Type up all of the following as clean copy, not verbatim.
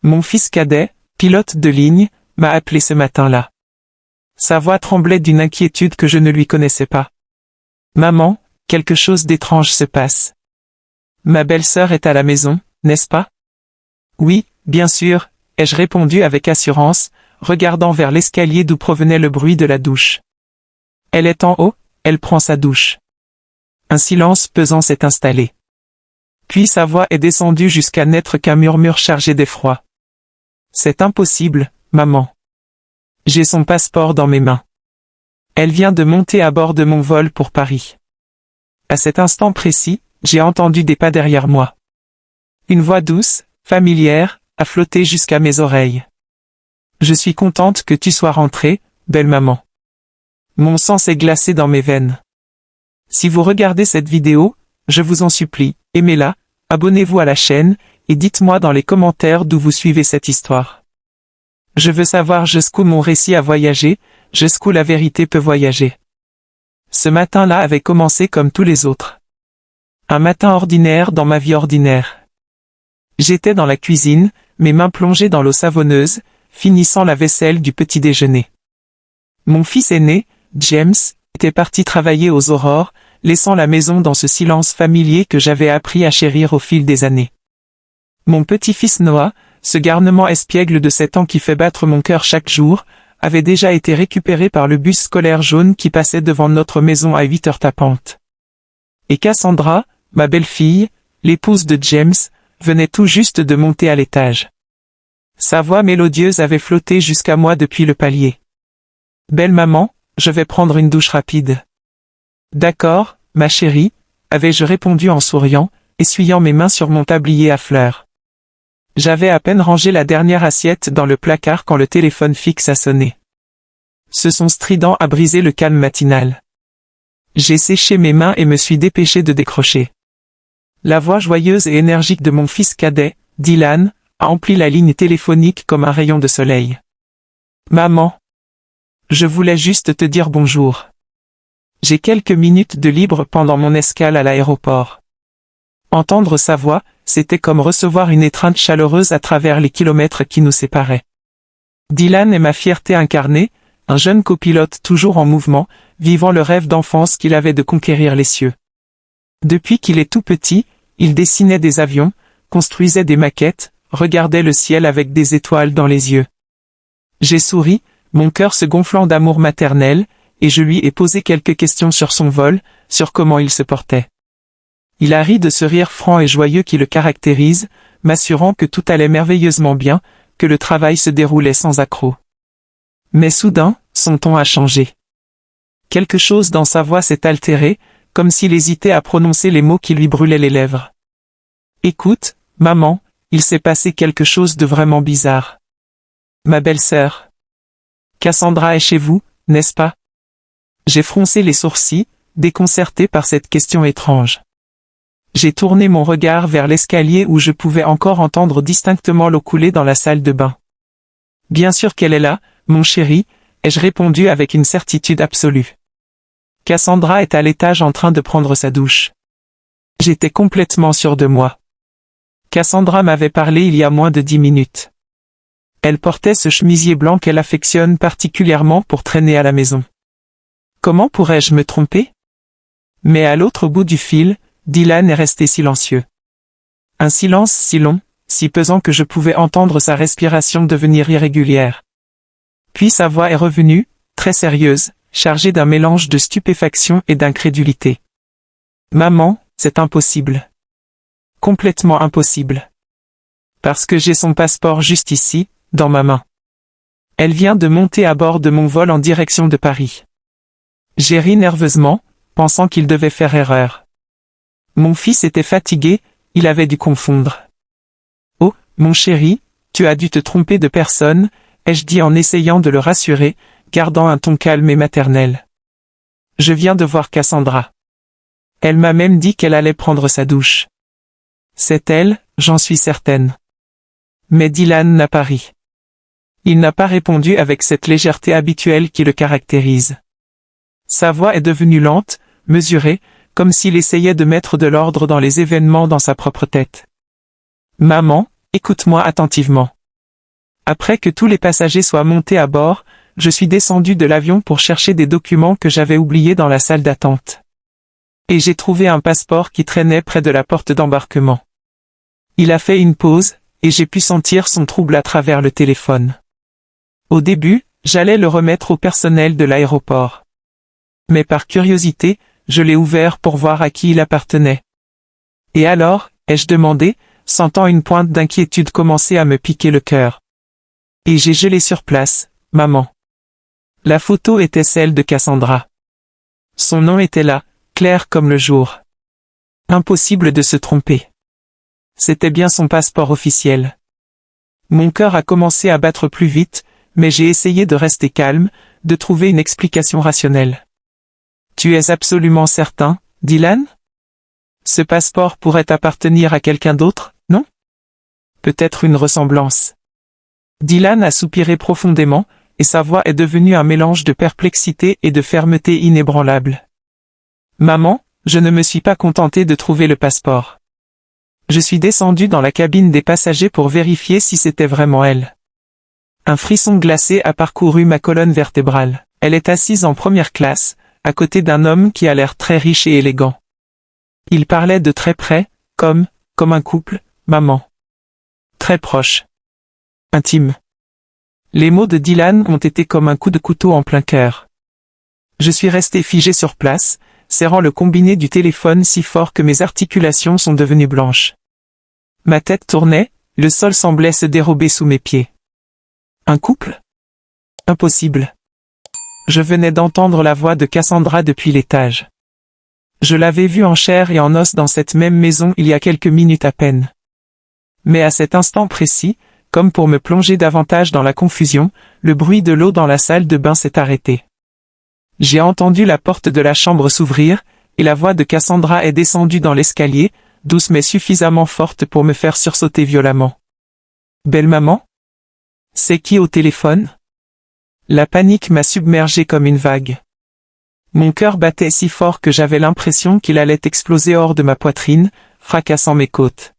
Mon fils cadet, pilote de ligne, m'a appelé ce matin-là. Sa voix tremblait d'une inquiétude que je ne lui connaissais pas. Maman, quelque chose d'étrange se passe. Ma belle-sœur est à la maison, n'est-ce pas? Oui, bien sûr, ai-je répondu avec assurance, regardant vers l'escalier d'où provenait le bruit de la douche. Elle est en haut, elle prend sa douche. Un silence pesant s'est installé. Puis sa voix est descendue jusqu'à n'être qu'un murmure chargé d'effroi. C'est impossible, maman. J'ai son passeport dans mes mains. Elle vient de monter à bord de mon vol pour Paris. À cet instant précis, j'ai entendu des pas derrière moi. Une voix douce, familière, a flotté jusqu'à mes oreilles. Je suis contente que tu sois rentrée, belle maman. Mon sang s'est glacé dans mes veines. Si vous regardez cette vidéo, je vous en supplie, aimez-la, abonnez-vous à la chaîne, et dites-moi dans les commentaires d'où vous suivez cette histoire. Je veux savoir jusqu'où mon récit a voyagé, jusqu'où la vérité peut voyager. Ce matin-là avait commencé comme tous les autres. Un matin ordinaire dans ma vie ordinaire. J'étais dans la cuisine, mes mains plongées dans l'eau savonneuse, finissant la vaisselle du petit déjeuner. Mon fils aîné, James, était parti travailler aux aurores, laissant la maison dans ce silence familier que j'avais appris à chérir au fil des années. Mon petit-fils Noah, ce garnement espiègle de 7 ans qui fait battre mon cœur chaque jour, avait déjà été récupéré par le bus scolaire jaune qui passait devant notre maison à 8 heures tapantes. Et Cassandra, ma belle-fille, l'épouse de James, venait tout juste de monter à l'étage. Sa voix mélodieuse avait flotté jusqu'à moi depuis le palier. « Belle maman, je vais prendre une douche rapide. »« D'accord, ma chérie, » avais-je répondu en souriant, essuyant mes mains sur mon tablier à fleurs. J'avais à peine rangé la dernière assiette dans le placard quand le téléphone fixe a sonné. Ce son strident a brisé le calme matinal. J'ai séché mes mains et me suis dépêché de décrocher. La voix joyeuse et énergique de mon fils cadet, Dylan, a empli la ligne téléphonique comme un rayon de soleil. « Maman, je voulais juste te dire bonjour. J'ai quelques minutes de libre pendant mon escale à l'aéroport. » Entendre sa voix, c'était comme recevoir une étreinte chaleureuse à travers les kilomètres qui nous séparaient. Dylan est ma fierté incarnée, un jeune copilote toujours en mouvement, vivant le rêve d'enfance qu'il avait de conquérir les cieux. Depuis qu'il est tout petit, il dessinait des avions, construisait des maquettes, regardait le ciel avec des étoiles dans les yeux. J'ai souri, mon cœur se gonflant d'amour maternel, et je lui ai posé quelques questions sur son vol, sur comment il se portait. Il a ri de ce rire franc et joyeux qui le caractérise, m'assurant que tout allait merveilleusement bien, que le travail se déroulait sans accroc. Mais soudain, son ton a changé. Quelque chose dans sa voix s'est altéré, comme s'il hésitait à prononcer les mots qui lui brûlaient les lèvres. « Écoute, maman, il s'est passé quelque chose de vraiment bizarre. Ma belle-sœur. Cassandra est chez vous, n'est-ce pas ?» J'ai froncé les sourcils, déconcerté par cette question étrange. J'ai tourné mon regard vers l'escalier où je pouvais encore entendre distinctement l'eau couler dans la salle de bain. « Bien sûr qu'elle est là, mon chéri, » ai-je répondu avec une certitude absolue. Cassandra est à l'étage en train de prendre sa douche. J'étais complètement sûr de moi. Cassandra m'avait parlé il y a moins de 10 minutes. Elle portait ce chemisier blanc qu'elle affectionne particulièrement pour traîner à la maison. Comment pourrais-je me tromper? Mais à l'autre bout du fil, Dylan est resté silencieux. Un silence si long, si pesant que je pouvais entendre sa respiration devenir irrégulière. Puis sa voix est revenue, très sérieuse, chargée d'un mélange de stupéfaction et d'incrédulité. « Maman, c'est impossible. Complètement impossible. Parce que j'ai son passeport juste ici, dans ma main. Elle vient de monter à bord de mon vol en direction de Paris. » J'ai ri nerveusement, pensant qu'il devait faire erreur. Mon fils était fatigué, il avait dû confondre. « Oh, mon chéri, tu as dû te tromper de personne, » ai-je dit en essayant de le rassurer, gardant un ton calme et maternel. « Je viens de voir Cassandra. Elle m'a même dit qu'elle allait prendre sa douche. C'est elle, j'en suis certaine. » Mais Dylan n'a pas ri. Il n'a pas répondu avec cette légèreté habituelle qui le caractérise. Sa voix est devenue lente, mesurée, comme s'il essayait de mettre de l'ordre dans les événements dans sa propre tête. « Maman, écoute-moi attentivement. Après que tous les passagers soient montés à bord, je suis descendu de l'avion pour chercher des documents que j'avais oubliés dans la salle d'attente. Et j'ai trouvé un passeport qui traînait près de la porte d'embarquement. Il a fait une pause, et j'ai pu sentir son trouble à travers le téléphone. Au début, j'allais le remettre au personnel de l'aéroport. Mais par curiosité, je l'ai ouvert pour voir à qui il appartenait. Et alors, ai-je demandé, sentant une pointe d'inquiétude commencer à me piquer le cœur. Et j'ai gelé sur place, maman. La photo était celle de Cassandra. Son nom était là, clair comme le jour. Impossible de se tromper. C'était bien son passeport officiel. Mon cœur a commencé à battre plus vite, mais j'ai essayé de rester calme, de trouver une explication rationnelle. Tu es absolument certain, Dylan? Ce passeport pourrait appartenir à quelqu'un d'autre, non? Peut-être une ressemblance. Dylan a soupiré profondément, et sa voix est devenue un mélange de perplexité et de fermeté inébranlable. Maman, je ne me suis pas contenté de trouver le passeport. Je suis descendu dans la cabine des passagers pour vérifier si c'était vraiment elle. Un frisson glacé a parcouru ma colonne vertébrale. Elle est assise en première classe, à côté d'un homme qui a l'air très riche et élégant. Il parlait de très près, comme un couple, maman. Très proche. Intime. Les mots de Dylan ont été comme un coup de couteau en plein cœur. Je suis resté figé sur place, serrant le combiné du téléphone si fort que mes articulations sont devenues blanches. Ma tête tournait, le sol semblait se dérober sous mes pieds. Un couple? Impossible. Je venais d'entendre la voix de Cassandra depuis l'étage. Je l'avais vue en chair et en os dans cette même maison il y a quelques minutes à peine. Mais à cet instant précis, comme pour me plonger davantage dans la confusion, le bruit de l'eau dans la salle de bain s'est arrêté. J'ai entendu la porte de la chambre s'ouvrir, et la voix de Cassandra est descendue dans l'escalier, douce mais suffisamment forte pour me faire sursauter violemment. « Belle maman? C'est qui au téléphone ?» La panique m'a submergé comme une vague. Mon cœur battait si fort que j'avais l'impression qu'il allait exploser hors de ma poitrine, fracassant mes côtes.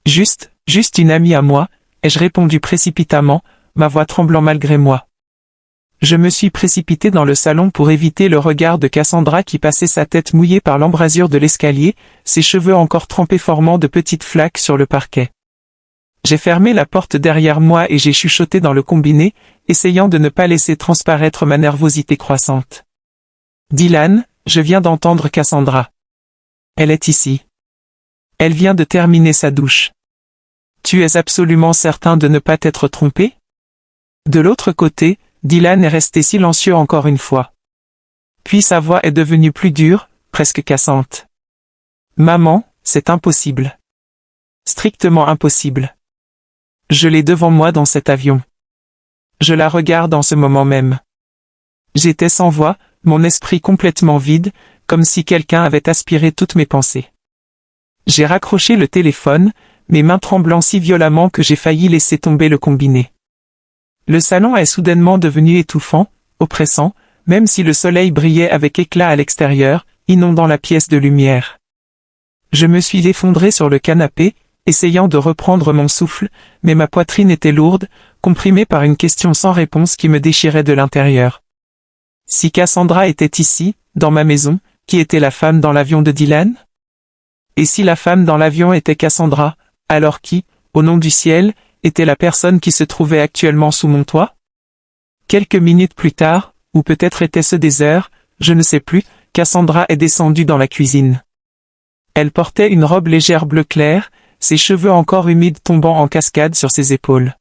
Juste une amie à moi, ai-je répondu précipitamment, ma voix tremblant malgré moi. Je me suis précipité dans le salon pour éviter le regard de Cassandra qui passait sa tête mouillée par l'embrasure de l'escalier, ses cheveux encore trempés formant de petites flaques sur le parquet. J'ai fermé la porte derrière moi et j'ai chuchoté dans le combiné, essayant de ne pas laisser transparaître ma nervosité croissante. « Dylan, je viens d'entendre Cassandra. Elle est ici. Elle vient de terminer sa douche. Tu es absolument certain de ne pas t'être trompé ?» De l'autre côté, Dylan est resté silencieux encore une fois. Puis sa voix est devenue plus dure, presque cassante. « Maman, c'est impossible. Strictement impossible. Je l'ai devant moi dans cet avion. Je la regarde en ce moment même. » J'étais sans voix, mon esprit complètement vide, comme si quelqu'un avait aspiré toutes mes pensées. J'ai raccroché le téléphone, mes mains tremblant si violemment que j'ai failli laisser tomber le combiné. Le salon est soudainement devenu étouffant, oppressant, même si le soleil brillait avec éclat à l'extérieur, inondant la pièce de lumière. Je me suis effondré sur le canapé, essayant de reprendre mon souffle, mais ma poitrine était lourde, comprimée par une question sans réponse qui me déchirait de l'intérieur. Si Cassandra était ici, dans ma maison, qui était la femme dans l'avion de Dylan? Et si la femme dans l'avion était Cassandra, alors qui, au nom du ciel, était la personne qui se trouvait actuellement sous mon toit? Quelques minutes plus tard, ou peut-être était-ce des heures, je ne sais plus, Cassandra est descendue dans la cuisine. Elle portait une robe légère bleu clair, ses cheveux encore humides tombant en cascade sur ses épaules.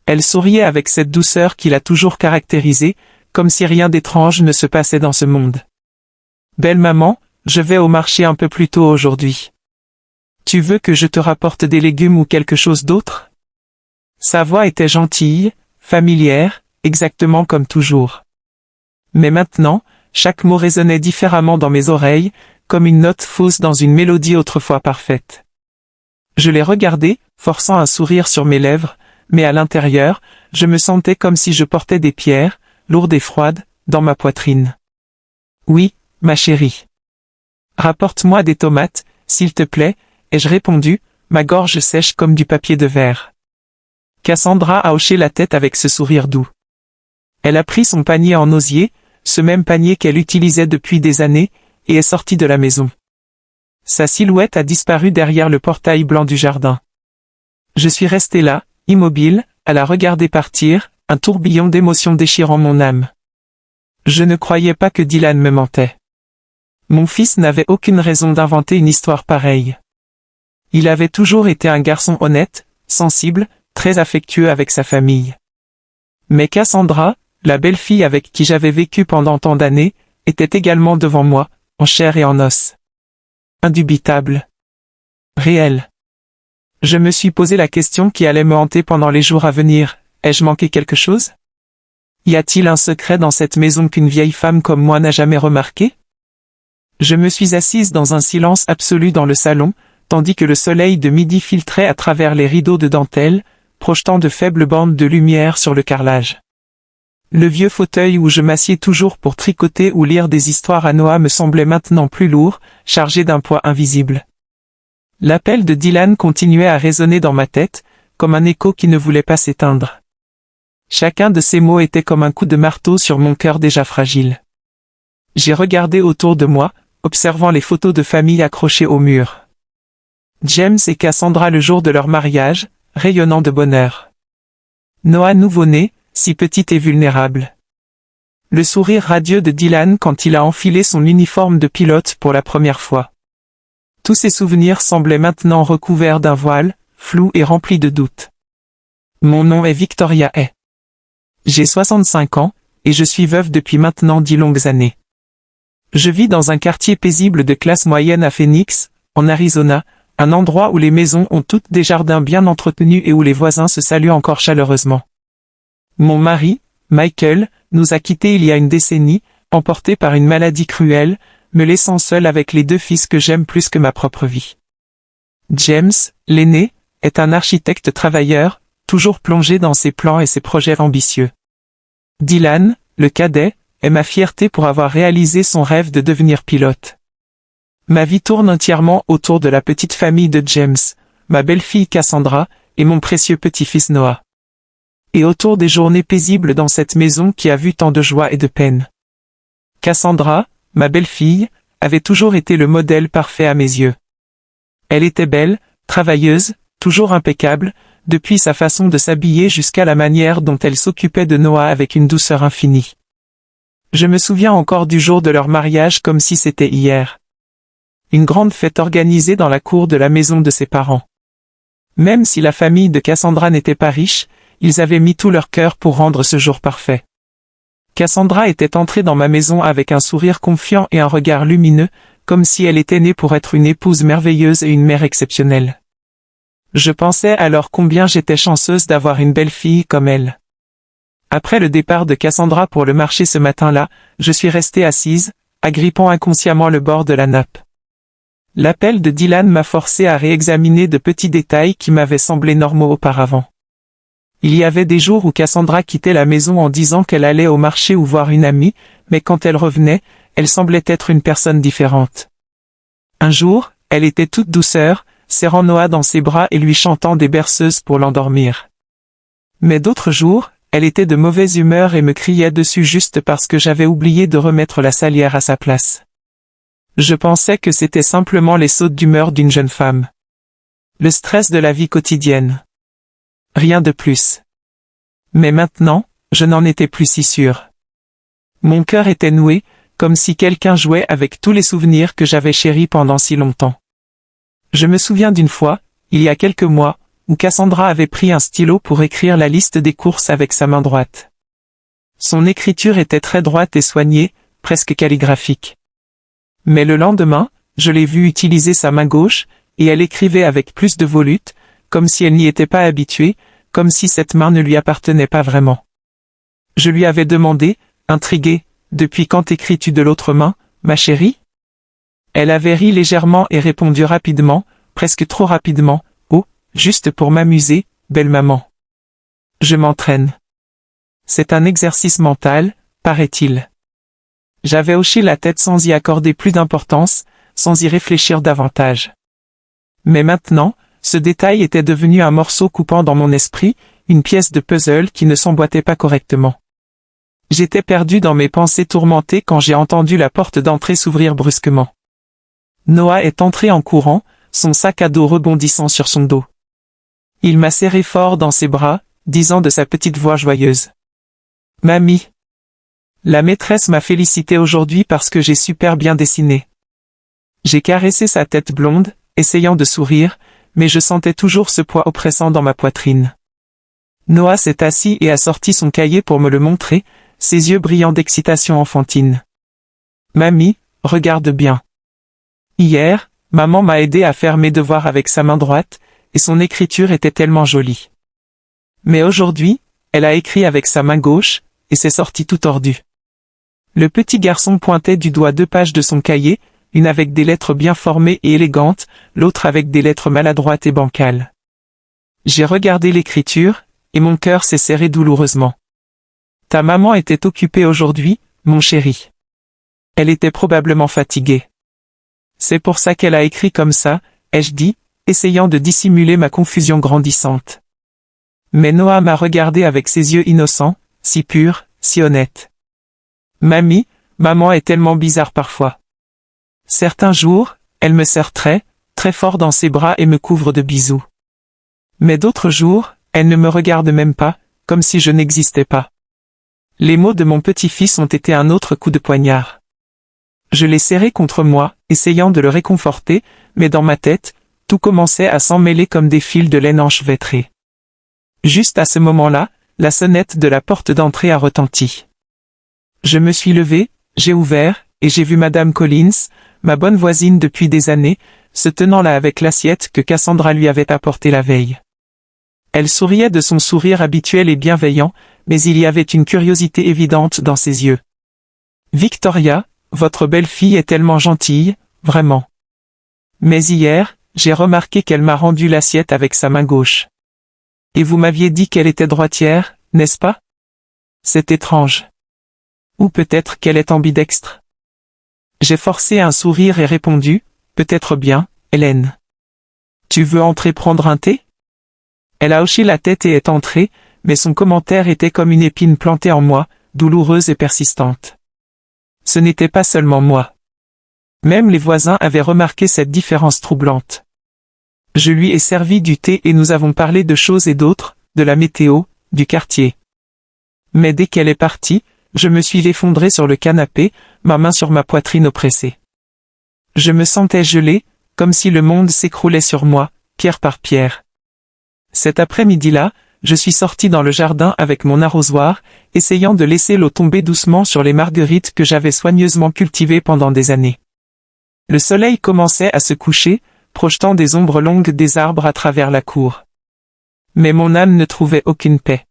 Elle souriait avec cette douceur qui l'a toujours caractérisée, comme si rien d'étrange ne se passait dans ce monde. « Belle maman, je vais au marché un peu plus tôt aujourd'hui. Tu veux que je te rapporte des légumes ou quelque chose d'autre ?» Sa voix était gentille, familière, exactement comme toujours. Mais maintenant, chaque mot résonnait différemment dans mes oreilles, comme une note fausse dans une mélodie autrefois parfaite. Je l'ai regardée, forçant un sourire sur mes lèvres, mais à l'intérieur, je me sentais comme si je portais des pierres, lourdes et froides, dans ma poitrine. « Oui, ma chérie. Rapporte-moi des tomates, s'il te plaît, ai-je répondu, ma gorge sèche comme du papier de verre. Cassandra a hoché la tête avec ce sourire doux. Elle a pris son panier en osier, ce même panier qu'elle utilisait depuis des années, et est sortie de la maison. Sa silhouette a disparu derrière le portail blanc du jardin. Je suis resté là, immobile, à la regarder partir, un tourbillon d'émotions déchirant mon âme. Je ne croyais pas que Dylan me mentait. Mon fils n'avait aucune raison d'inventer une histoire pareille. Il avait toujours été un garçon honnête, sensible, très affectueux avec sa famille. Mais Cassandra, la belle-fille avec qui j'avais vécu pendant tant d'années, était également devant moi, en chair et en os. Indubitable. Réel. Je me suis posé la question qui allait me hanter pendant les jours à venir. Ai-je manqué quelque chose? Y a-t-il un secret dans cette maison qu'une vieille femme comme moi n'a jamais remarqué? Je me suis assise dans un silence absolu dans le salon, tandis que le soleil de midi filtrait à travers les rideaux de dentelle, projetant de faibles bandes de lumière sur le carrelage. Le vieux fauteuil où je m'assieds toujours pour tricoter ou lire des histoires à Noah me semblait maintenant plus lourd, chargé d'un poids invisible. L'appel de Dylan continuait à résonner dans ma tête, comme un écho qui ne voulait pas s'éteindre. Chacun de ces mots était comme un coup de marteau sur mon cœur déjà fragile. J'ai regardé autour de moi, observant les photos de famille accrochées au mur. James et Cassandra le jour de leur mariage, rayonnant de bonheur. Noah nouveau-né, si petit et vulnérable. Le sourire radieux de Dylan quand il a enfilé son uniforme de pilote pour la première fois. Tous ces souvenirs semblaient maintenant recouverts d'un voile, flous et remplis de doutes. Mon nom est Victoria Hay. J'ai 65 ans, et je suis veuve depuis maintenant 10 longues années. Je vis dans un quartier paisible de classe moyenne à Phoenix, en Arizona, un endroit où les maisons ont toutes des jardins bien entretenus et où les voisins se saluent encore chaleureusement. Mon mari, Michael, nous a quittés il y a une décennie, emporté par une maladie cruelle, me laissant seul avec les 2 fils que j'aime plus que ma propre vie. James, l'aîné, est un architecte travailleur, toujours plongé dans ses plans et ses projets ambitieux. Dylan, le cadet, est ma fierté pour avoir réalisé son rêve de devenir pilote. Ma vie tourne entièrement autour de la petite famille de James, ma belle-fille Cassandra, et mon précieux petit-fils Noah. Et autour des journées paisibles dans cette maison qui a vu tant de joie et de peine. Cassandra, ma belle-fille, avait toujours été le modèle parfait à mes yeux. Elle était belle, travailleuse, toujours impeccable, depuis sa façon de s'habiller jusqu'à la manière dont elle s'occupait de Noah avec une douceur infinie. Je me souviens encore du jour de leur mariage comme si c'était hier. Une grande fête organisée dans la cour de la maison de ses parents. Même si la famille de Cassandra n'était pas riche, ils avaient mis tout leur cœur pour rendre ce jour parfait. Cassandra était entrée dans ma maison avec un sourire confiant et un regard lumineux, comme si elle était née pour être une épouse merveilleuse et une mère exceptionnelle. Je pensais alors combien j'étais chanceuse d'avoir une belle-fille comme elle. Après le départ de Cassandra pour le marché ce matin-là, je suis restée assise, agrippant inconsciemment le bord de la nappe. L'appel de Dylan m'a forcé à réexaminer de petits détails qui m'avaient semblé normaux auparavant. Il y avait des jours où Cassandra quittait la maison en disant qu'elle allait au marché ou voir une amie, mais quand elle revenait, elle semblait être une personne différente. Un jour, elle était toute douceur, serrant Noah dans ses bras et lui chantant des berceuses pour l'endormir. Mais d'autres jours, elle était de mauvaise humeur et me criait dessus juste parce que j'avais oublié de remettre la salière à sa place. Je pensais que c'était simplement les sautes d'humeur d'une jeune femme. Le stress de la vie quotidienne. Rien de plus. Mais maintenant, je n'en étais plus si sûr. Mon cœur était noué, comme si quelqu'un jouait avec tous les souvenirs que j'avais chéris pendant si longtemps. Je me souviens d'une fois, il y a quelques mois, où Cassandra avait pris un stylo pour écrire la liste des courses avec sa main droite. Son écriture était très droite et soignée, presque calligraphique. Mais le lendemain, je l'ai vue utiliser sa main gauche, et elle écrivait avec plus de volute, comme si elle n'y était pas habituée, comme si cette main ne lui appartenait pas vraiment. Je lui avais demandé, intriguée, « Depuis quand écris-tu de l'autre main, ma chérie ?» Elle avait ri légèrement et répondu rapidement, presque trop rapidement, « Oh, juste pour m'amuser, belle maman. » Je m'entraîne. C'est un exercice mental, paraît-il. J'avais hoché la tête sans y accorder plus d'importance, sans y réfléchir davantage. Mais maintenant, ce détail était devenu un morceau coupant dans mon esprit, une pièce de puzzle qui ne s'emboîtait pas correctement. J'étais perdu dans mes pensées tourmentées quand j'ai entendu la porte d'entrée s'ouvrir brusquement. Noah est entré en courant, son sac à dos rebondissant sur son dos. Il m'a serré fort dans ses bras, disant de sa petite voix joyeuse: « Mamie, la maîtresse m'a félicité aujourd'hui parce que j'ai super bien dessiné. » J'ai caressé sa tête blonde, essayant de sourire, mais je sentais toujours ce poids oppressant dans ma poitrine. Noah s'est assis et a sorti son cahier pour me le montrer, ses yeux brillants d'excitation enfantine. « Mamie, regarde bien. Hier, maman m'a aidé à faire mes devoirs avec sa main droite, et son écriture était tellement jolie. Mais aujourd'hui, elle a écrit avec sa main gauche, et c'est sorti tout tordu. » Le petit garçon pointait du doigt 2 pages de son cahier, une avec des lettres bien formées et élégantes, l'autre avec des lettres maladroites et bancales. J'ai regardé l'écriture, et mon cœur s'est serré douloureusement. « Ta maman était occupée aujourd'hui, mon chéri. Elle était probablement fatiguée. C'est pour ça qu'elle a écrit comme ça, ai-je dit, essayant de dissimuler ma confusion grandissante. Mais Noah m'a regardé avec ses yeux innocents, si purs, si honnêtes. Mamie, maman est tellement bizarre parfois. Certains jours, elle me serre très, très fort dans ses bras et me couvre de bisous. Mais d'autres jours, elle ne me regarde même pas, comme si je n'existais pas. » Les mots de mon petit-fils ont été un autre coup de poignard. Je l'ai serré contre moi, essayant de le réconforter, mais dans ma tête, tout commençait à s'emmêler comme des fils de laine enchevêtrés. Juste à ce moment-là, la sonnette de la porte d'entrée a retenti. Je me suis levé, j'ai ouvert, et j'ai vu Madame Collins, ma bonne voisine depuis des années, se tenant là avec l'assiette que Cassandra lui avait apportée la veille. Elle souriait de son sourire habituel et bienveillant, mais il y avait une curiosité évidente dans ses yeux. « Victoria, votre belle-fille est tellement gentille, vraiment. Mais hier, j'ai remarqué qu'elle m'a rendu l'assiette avec sa main gauche. Et vous m'aviez dit qu'elle était droitière, n'est-ce pas? C'est étrange. Ou peut-être qu'elle est ambidextre. » J'ai forcé un sourire et répondu, « Peut-être bien, Hélène. Tu veux entrer prendre un thé ?» Elle a hoché la tête et est entrée, mais son commentaire était comme une épine plantée en moi, douloureuse et persistante. Ce n'était pas seulement moi. Même les voisins avaient remarqué cette différence troublante. Je lui ai servi du thé et nous avons parlé de choses et d'autres, de la météo, du quartier. Mais dès qu'elle est partie, je me suis effondré sur le canapé, ma main sur ma poitrine oppressée. Je me sentais gelé, comme si le monde s'écroulait sur moi, pierre par pierre. Cet après-midi-là, je suis sorti dans le jardin avec mon arrosoir, essayant de laisser l'eau tomber doucement sur les marguerites que j'avais soigneusement cultivées pendant des années. Le soleil commençait à se coucher, projetant des ombres longues des arbres à travers la cour. Mais mon âme ne trouvait aucune paix.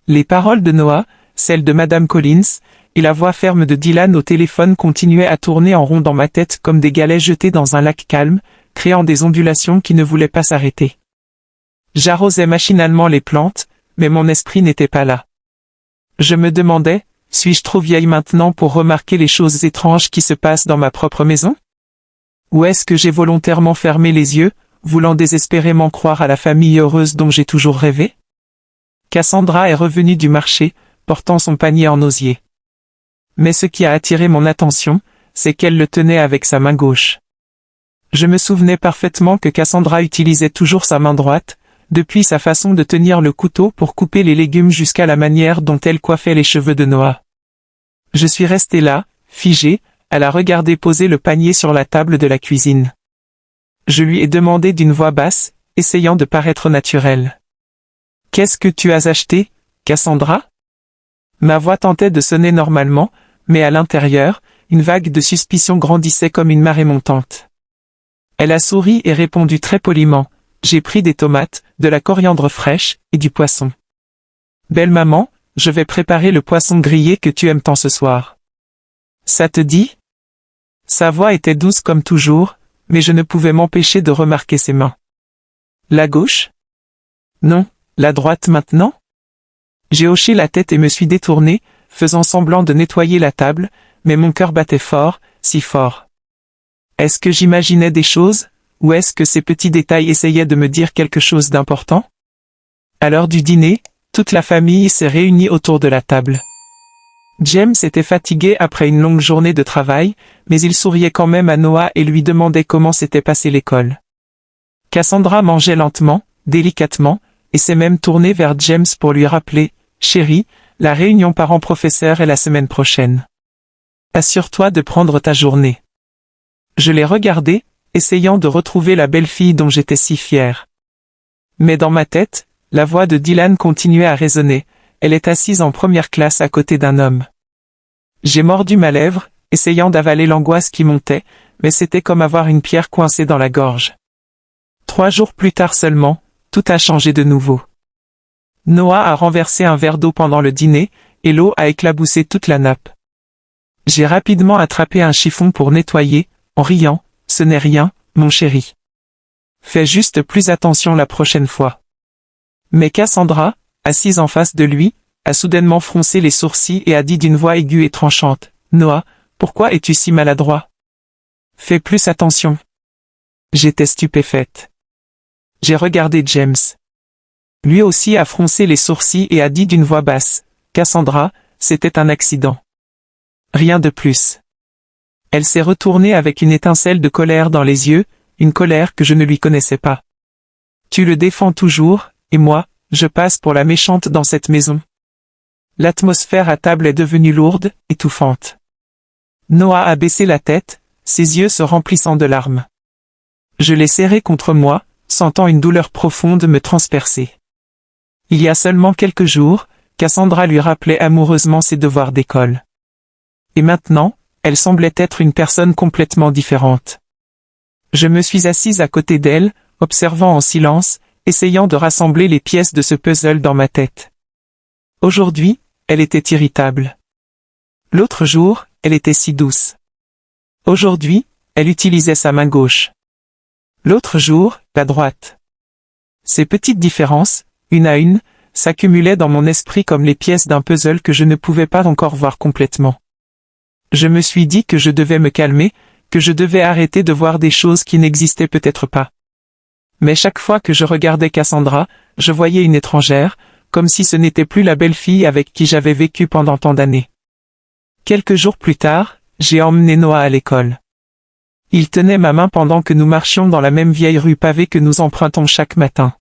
Les paroles de Noah, celles de Madame Collins, et la voix ferme de Dylan au téléphone continuaient à tourner en rond dans ma tête comme des galets jetés dans un lac calme, créant des ondulations qui ne voulaient pas s'arrêter. J'arrosais machinalement les plantes, mais mon esprit n'était pas là. Je me demandais, suis-je trop vieille maintenant pour remarquer les choses étranges qui se passent dans ma propre maison? Ou est-ce que j'ai volontairement fermé les yeux, voulant désespérément croire à la famille heureuse dont j'ai toujours rêvé? Cassandra est revenue du marché, portant son panier en osier. Mais ce qui a attiré mon attention, c'est qu'elle le tenait avec sa main gauche. Je me souvenais parfaitement que Cassandra utilisait toujours sa main droite, depuis sa façon de tenir le couteau pour couper les légumes jusqu'à la manière dont elle coiffait les cheveux de Noah. Je suis resté là, figé, à la regarder poser le panier sur la table de la cuisine. Je lui ai demandé d'une voix basse, essayant de paraître naturelle. « Qu'est-ce que tu as acheté, Cassandra ?» Ma voix tentait de sonner normalement, mais à l'intérieur, une vague de suspicion grandissait comme une marée montante. Elle a souri et répondu très poliment. J'ai pris des tomates, de la coriandre fraîche, et du poisson. Belle maman, je vais préparer le poisson grillé que tu aimes tant ce soir. Ça te dit? Sa voix était douce comme toujours, mais je ne pouvais m'empêcher de remarquer ses mains. La gauche? Non, la droite maintenant? J'ai hoché la tête et me suis détourné, faisant semblant de nettoyer la table, mais mon cœur battait fort, si fort. Est-ce que j'imaginais des choses? Ou est-ce que ces petits détails essayaient de me dire quelque chose d'important? À l'heure du dîner, toute la famille s'est réunie autour de la table. James était fatigué après une longue journée de travail, mais il souriait quand même à Noah et lui demandait comment s'était passée l'école. Cassandra mangeait lentement, délicatement, et s'est même tournée vers James pour lui rappeler « Chérie, la réunion parents-professeurs est la semaine prochaine. Assure-toi de prendre ta journée. » Je l'ai regardé, essayant de retrouver la belle fille dont j'étais si fière. Mais dans ma tête, la voix de Dylan continuait à résonner. Elle est assise en première classe à côté d'un homme. J'ai mordu ma lèvre, essayant d'avaler l'angoisse qui montait, mais c'était comme avoir une pierre coincée dans la gorge. 3 jours plus tard seulement, tout a changé de nouveau. Noah a renversé un verre d'eau pendant le dîner, et l'eau a éclaboussé toute la nappe. J'ai rapidement attrapé un chiffon pour nettoyer, en riant, « Ce n'est rien, mon chéri. Fais juste plus attention la prochaine fois. » Mais Cassandra, assise en face de lui, a soudainement froncé les sourcils et a dit d'une voix aiguë et tranchante, « Noah, pourquoi es-tu si maladroit? Fais plus attention. » J'étais stupéfaite. J'ai regardé James. Lui aussi a froncé les sourcils et a dit d'une voix basse, « Cassandra, c'était un accident. Rien de plus. » Elle s'est retournée avec une étincelle de colère dans les yeux, une colère que je ne lui connaissais pas. « Tu le défends toujours, et moi, je passe pour la méchante dans cette maison. » L'atmosphère à table est devenue lourde, étouffante. Noah a baissé la tête, ses yeux se remplissant de larmes. Je l'ai serré contre moi, sentant une douleur profonde me transpercer. Il y a seulement quelques jours, Cassandra lui rappelait amoureusement ses devoirs d'école. Et maintenant, elle semblait être une personne complètement différente. Je me suis assise à côté d'elle, observant en silence, essayant de rassembler les pièces de ce puzzle dans ma tête. Aujourd'hui, elle était irritable. L'autre jour, elle était si douce. Aujourd'hui, elle utilisait sa main gauche. L'autre jour, la droite. Ces petites différences, une à une, s'accumulaient dans mon esprit comme les pièces d'un puzzle que je ne pouvais pas encore voir complètement. Je me suis dit que je devais me calmer, que je devais arrêter de voir des choses qui n'existaient peut-être pas. Mais chaque fois que je regardais Cassandra, je voyais une étrangère, comme si ce n'était plus la belle fille avec qui j'avais vécu pendant tant d'années. Quelques jours plus tard, j'ai emmené Noah à l'école. Il tenait ma main pendant que nous marchions dans la même vieille rue pavée que nous empruntons chaque matin.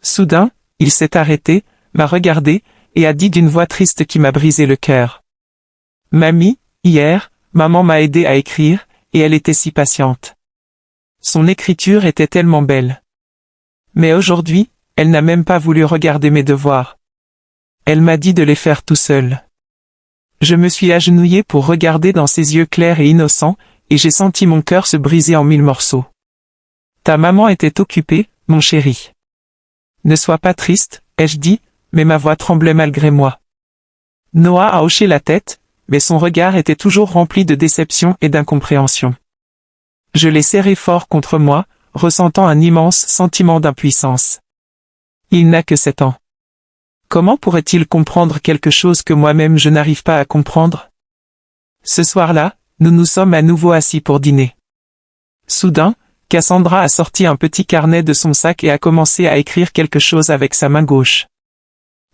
Soudain, il s'est arrêté, m'a regardé, et a dit d'une voix triste qui m'a brisé le cœur. « Mamie, hier, maman m'a aidé à écrire, et elle était si patiente. Son écriture était tellement belle. Mais aujourd'hui, elle n'a même pas voulu regarder mes devoirs. Elle m'a dit de les faire tout seul. » Je me suis agenouillé pour regarder dans ses yeux clairs et innocents, et j'ai senti mon cœur se briser en 1000 morceaux. « Ta maman était occupée, mon chéri. » « Ne sois pas triste, ai-je dit, mais ma voix tremblait malgré moi. Noah a hoché la tête, mais son regard était toujours rempli de déception et d'incompréhension. Je l'ai serré fort contre moi, ressentant un immense sentiment d'impuissance. Il n'a que 7 ans. Comment pourrait-il comprendre quelque chose que moi-même je n'arrive pas à comprendre? Ce soir-là, nous nous sommes à nouveau assis pour dîner. Soudain, Cassandra a sorti un petit carnet de son sac et a commencé à écrire quelque chose avec sa main gauche.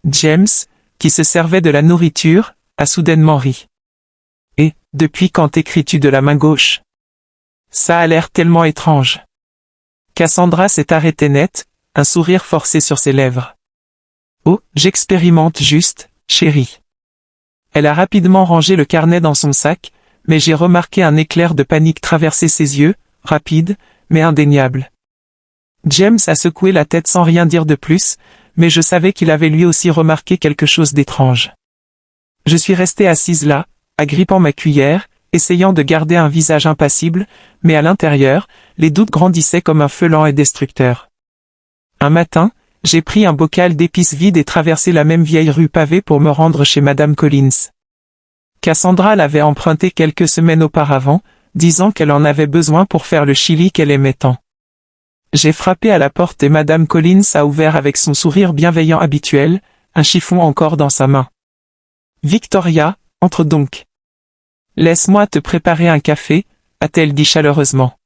James, qui se servait de la nourriture, a soudainement ri. « Et, depuis quand écris-tu de la main gauche? Ça a l'air tellement étrange. » Cassandra s'est arrêtée net, un sourire forcé sur ses lèvres. « Oh, j'expérimente juste, chérie. » Elle a rapidement rangé le carnet dans son sac, mais j'ai remarqué un éclair de panique traverser ses yeux, rapide, mais indéniable. James a secoué la tête sans rien dire de plus, mais je savais qu'il avait lui aussi remarqué quelque chose d'étrange. Je suis restée assise là, agrippant ma cuillère, essayant de garder un visage impassible, mais à l'intérieur, les doutes grandissaient comme un feu lent et destructeur. Un matin, j'ai pris un bocal d'épices vide et traversé la même vieille rue pavée pour me rendre chez Madame Collins. Cassandra l'avait emprunté quelques semaines auparavant, disant qu'elle en avait besoin pour faire le chili qu'elle aimait tant. J'ai frappé à la porte et Madame Collins a ouvert avec son sourire bienveillant habituel, un chiffon encore dans sa main. « Victoria, entre donc. Laisse-moi te préparer un café, a-t-elle dit chaleureusement.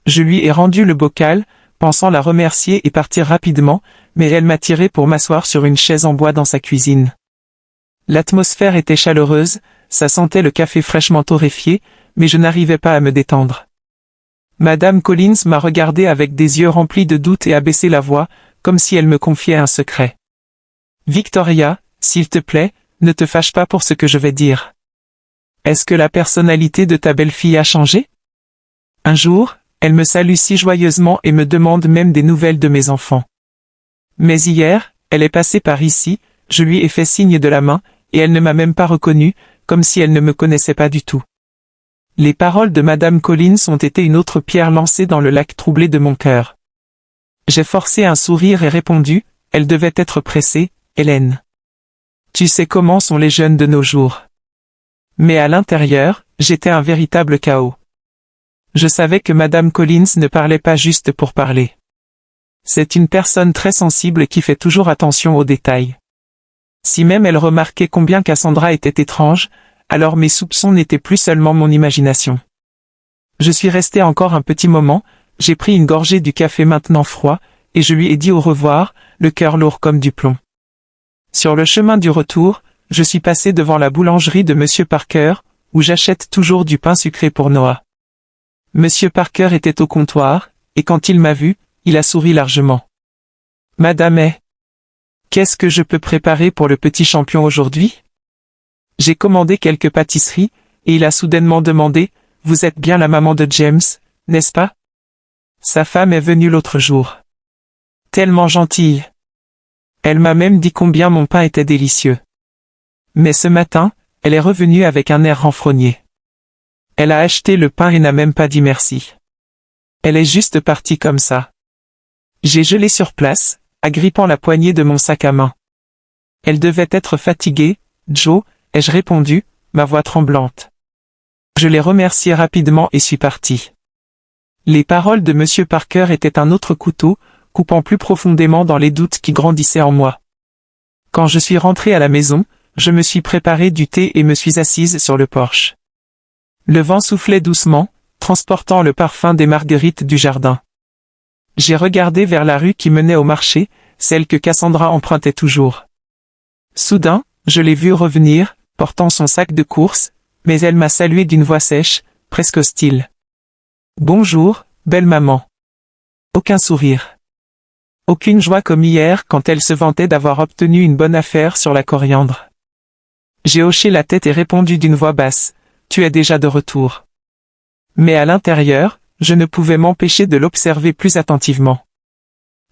Je lui ai rendu le bocal, pensant la remercier et partir rapidement, mais elle m'a tiré pour m'asseoir sur une chaise en bois dans sa cuisine. L'atmosphère était chaleureuse, ça sentait le café fraîchement torréfié, mais je n'arrivais pas à me détendre. Madame Collins m'a regardé avec des yeux remplis de doute et a baissé la voix, comme si elle me confiait un secret. « Victoria, s'il te plaît, ne te fâche pas pour ce que je vais dire. Est-ce que la personnalité de ta belle-fille a changé? Un jour, elle me salue si joyeusement et me demande même des nouvelles de mes enfants. Mais hier, elle est passée par ici, je lui ai fait signe de la main, et elle ne m'a même pas reconnu, comme si elle ne me connaissait pas du tout. » Les paroles de Madame Collins ont été une autre pierre lancée dans le lac troublé de mon cœur. J'ai forcé un sourire et répondu, elle devait être pressée, Hélène. Tu sais comment sont les jeunes de nos jours. Mais à l'intérieur, j'étais un véritable chaos. Je savais que Madame Collins ne parlait pas juste pour parler. C'est une personne très sensible qui fait toujours attention aux détails. Si même elle remarquait combien Cassandra était étrange, alors mes soupçons n'étaient plus seulement mon imagination. Je suis resté encore un petit moment, j'ai pris une gorgée du café maintenant froid, et je lui ai dit au revoir, le cœur lourd comme du plomb. Sur le chemin du retour, je suis passé devant la boulangerie de Monsieur Parker, où j'achète toujours du pain sucré pour Noah. Monsieur Parker était au comptoir, et quand il m'a vu, il a souri largement. « Madame est... Qu'est-ce que je peux préparer pour le petit champion aujourd'hui ?» J'ai commandé quelques pâtisseries, et il a soudainement demandé, « Vous êtes bien la maman de James, n'est-ce pas ?» Sa femme est venue l'autre jour. Tellement gentille. Elle m'a même dit combien mon pain était délicieux. Mais ce matin, elle est revenue avec un air renfrogné. Elle a acheté le pain et n'a même pas dit merci. Elle est juste partie comme ça. J'ai gelé sur place, agrippant la poignée de mon sac à main. Elle devait être fatiguée, Joe, ai-je répondu, ma voix tremblante. Je l'ai remerciée rapidement et suis parti. Les paroles de Monsieur Parker étaient un autre couteau, coupant plus profondément dans les doutes qui grandissaient en moi. Quand je suis rentré à la maison, je me suis préparé du thé et me suis assise sur le porche. Le vent soufflait doucement, transportant le parfum des marguerites du jardin. J'ai regardé vers la rue qui menait au marché, celle que Cassandra empruntait toujours. Soudain, je l'ai vue revenir, portant son sac de course, mais elle m'a salué d'une voix sèche, presque hostile. « Bonjour, belle maman. » Aucun sourire. Aucune joie comme hier quand elle se vantait d'avoir obtenu une bonne affaire sur la coriandre. J'ai hoché la tête et répondu d'une voix basse, « Tu es déjà de retour. » Mais à l'intérieur, je ne pouvais m'empêcher de l'observer plus attentivement.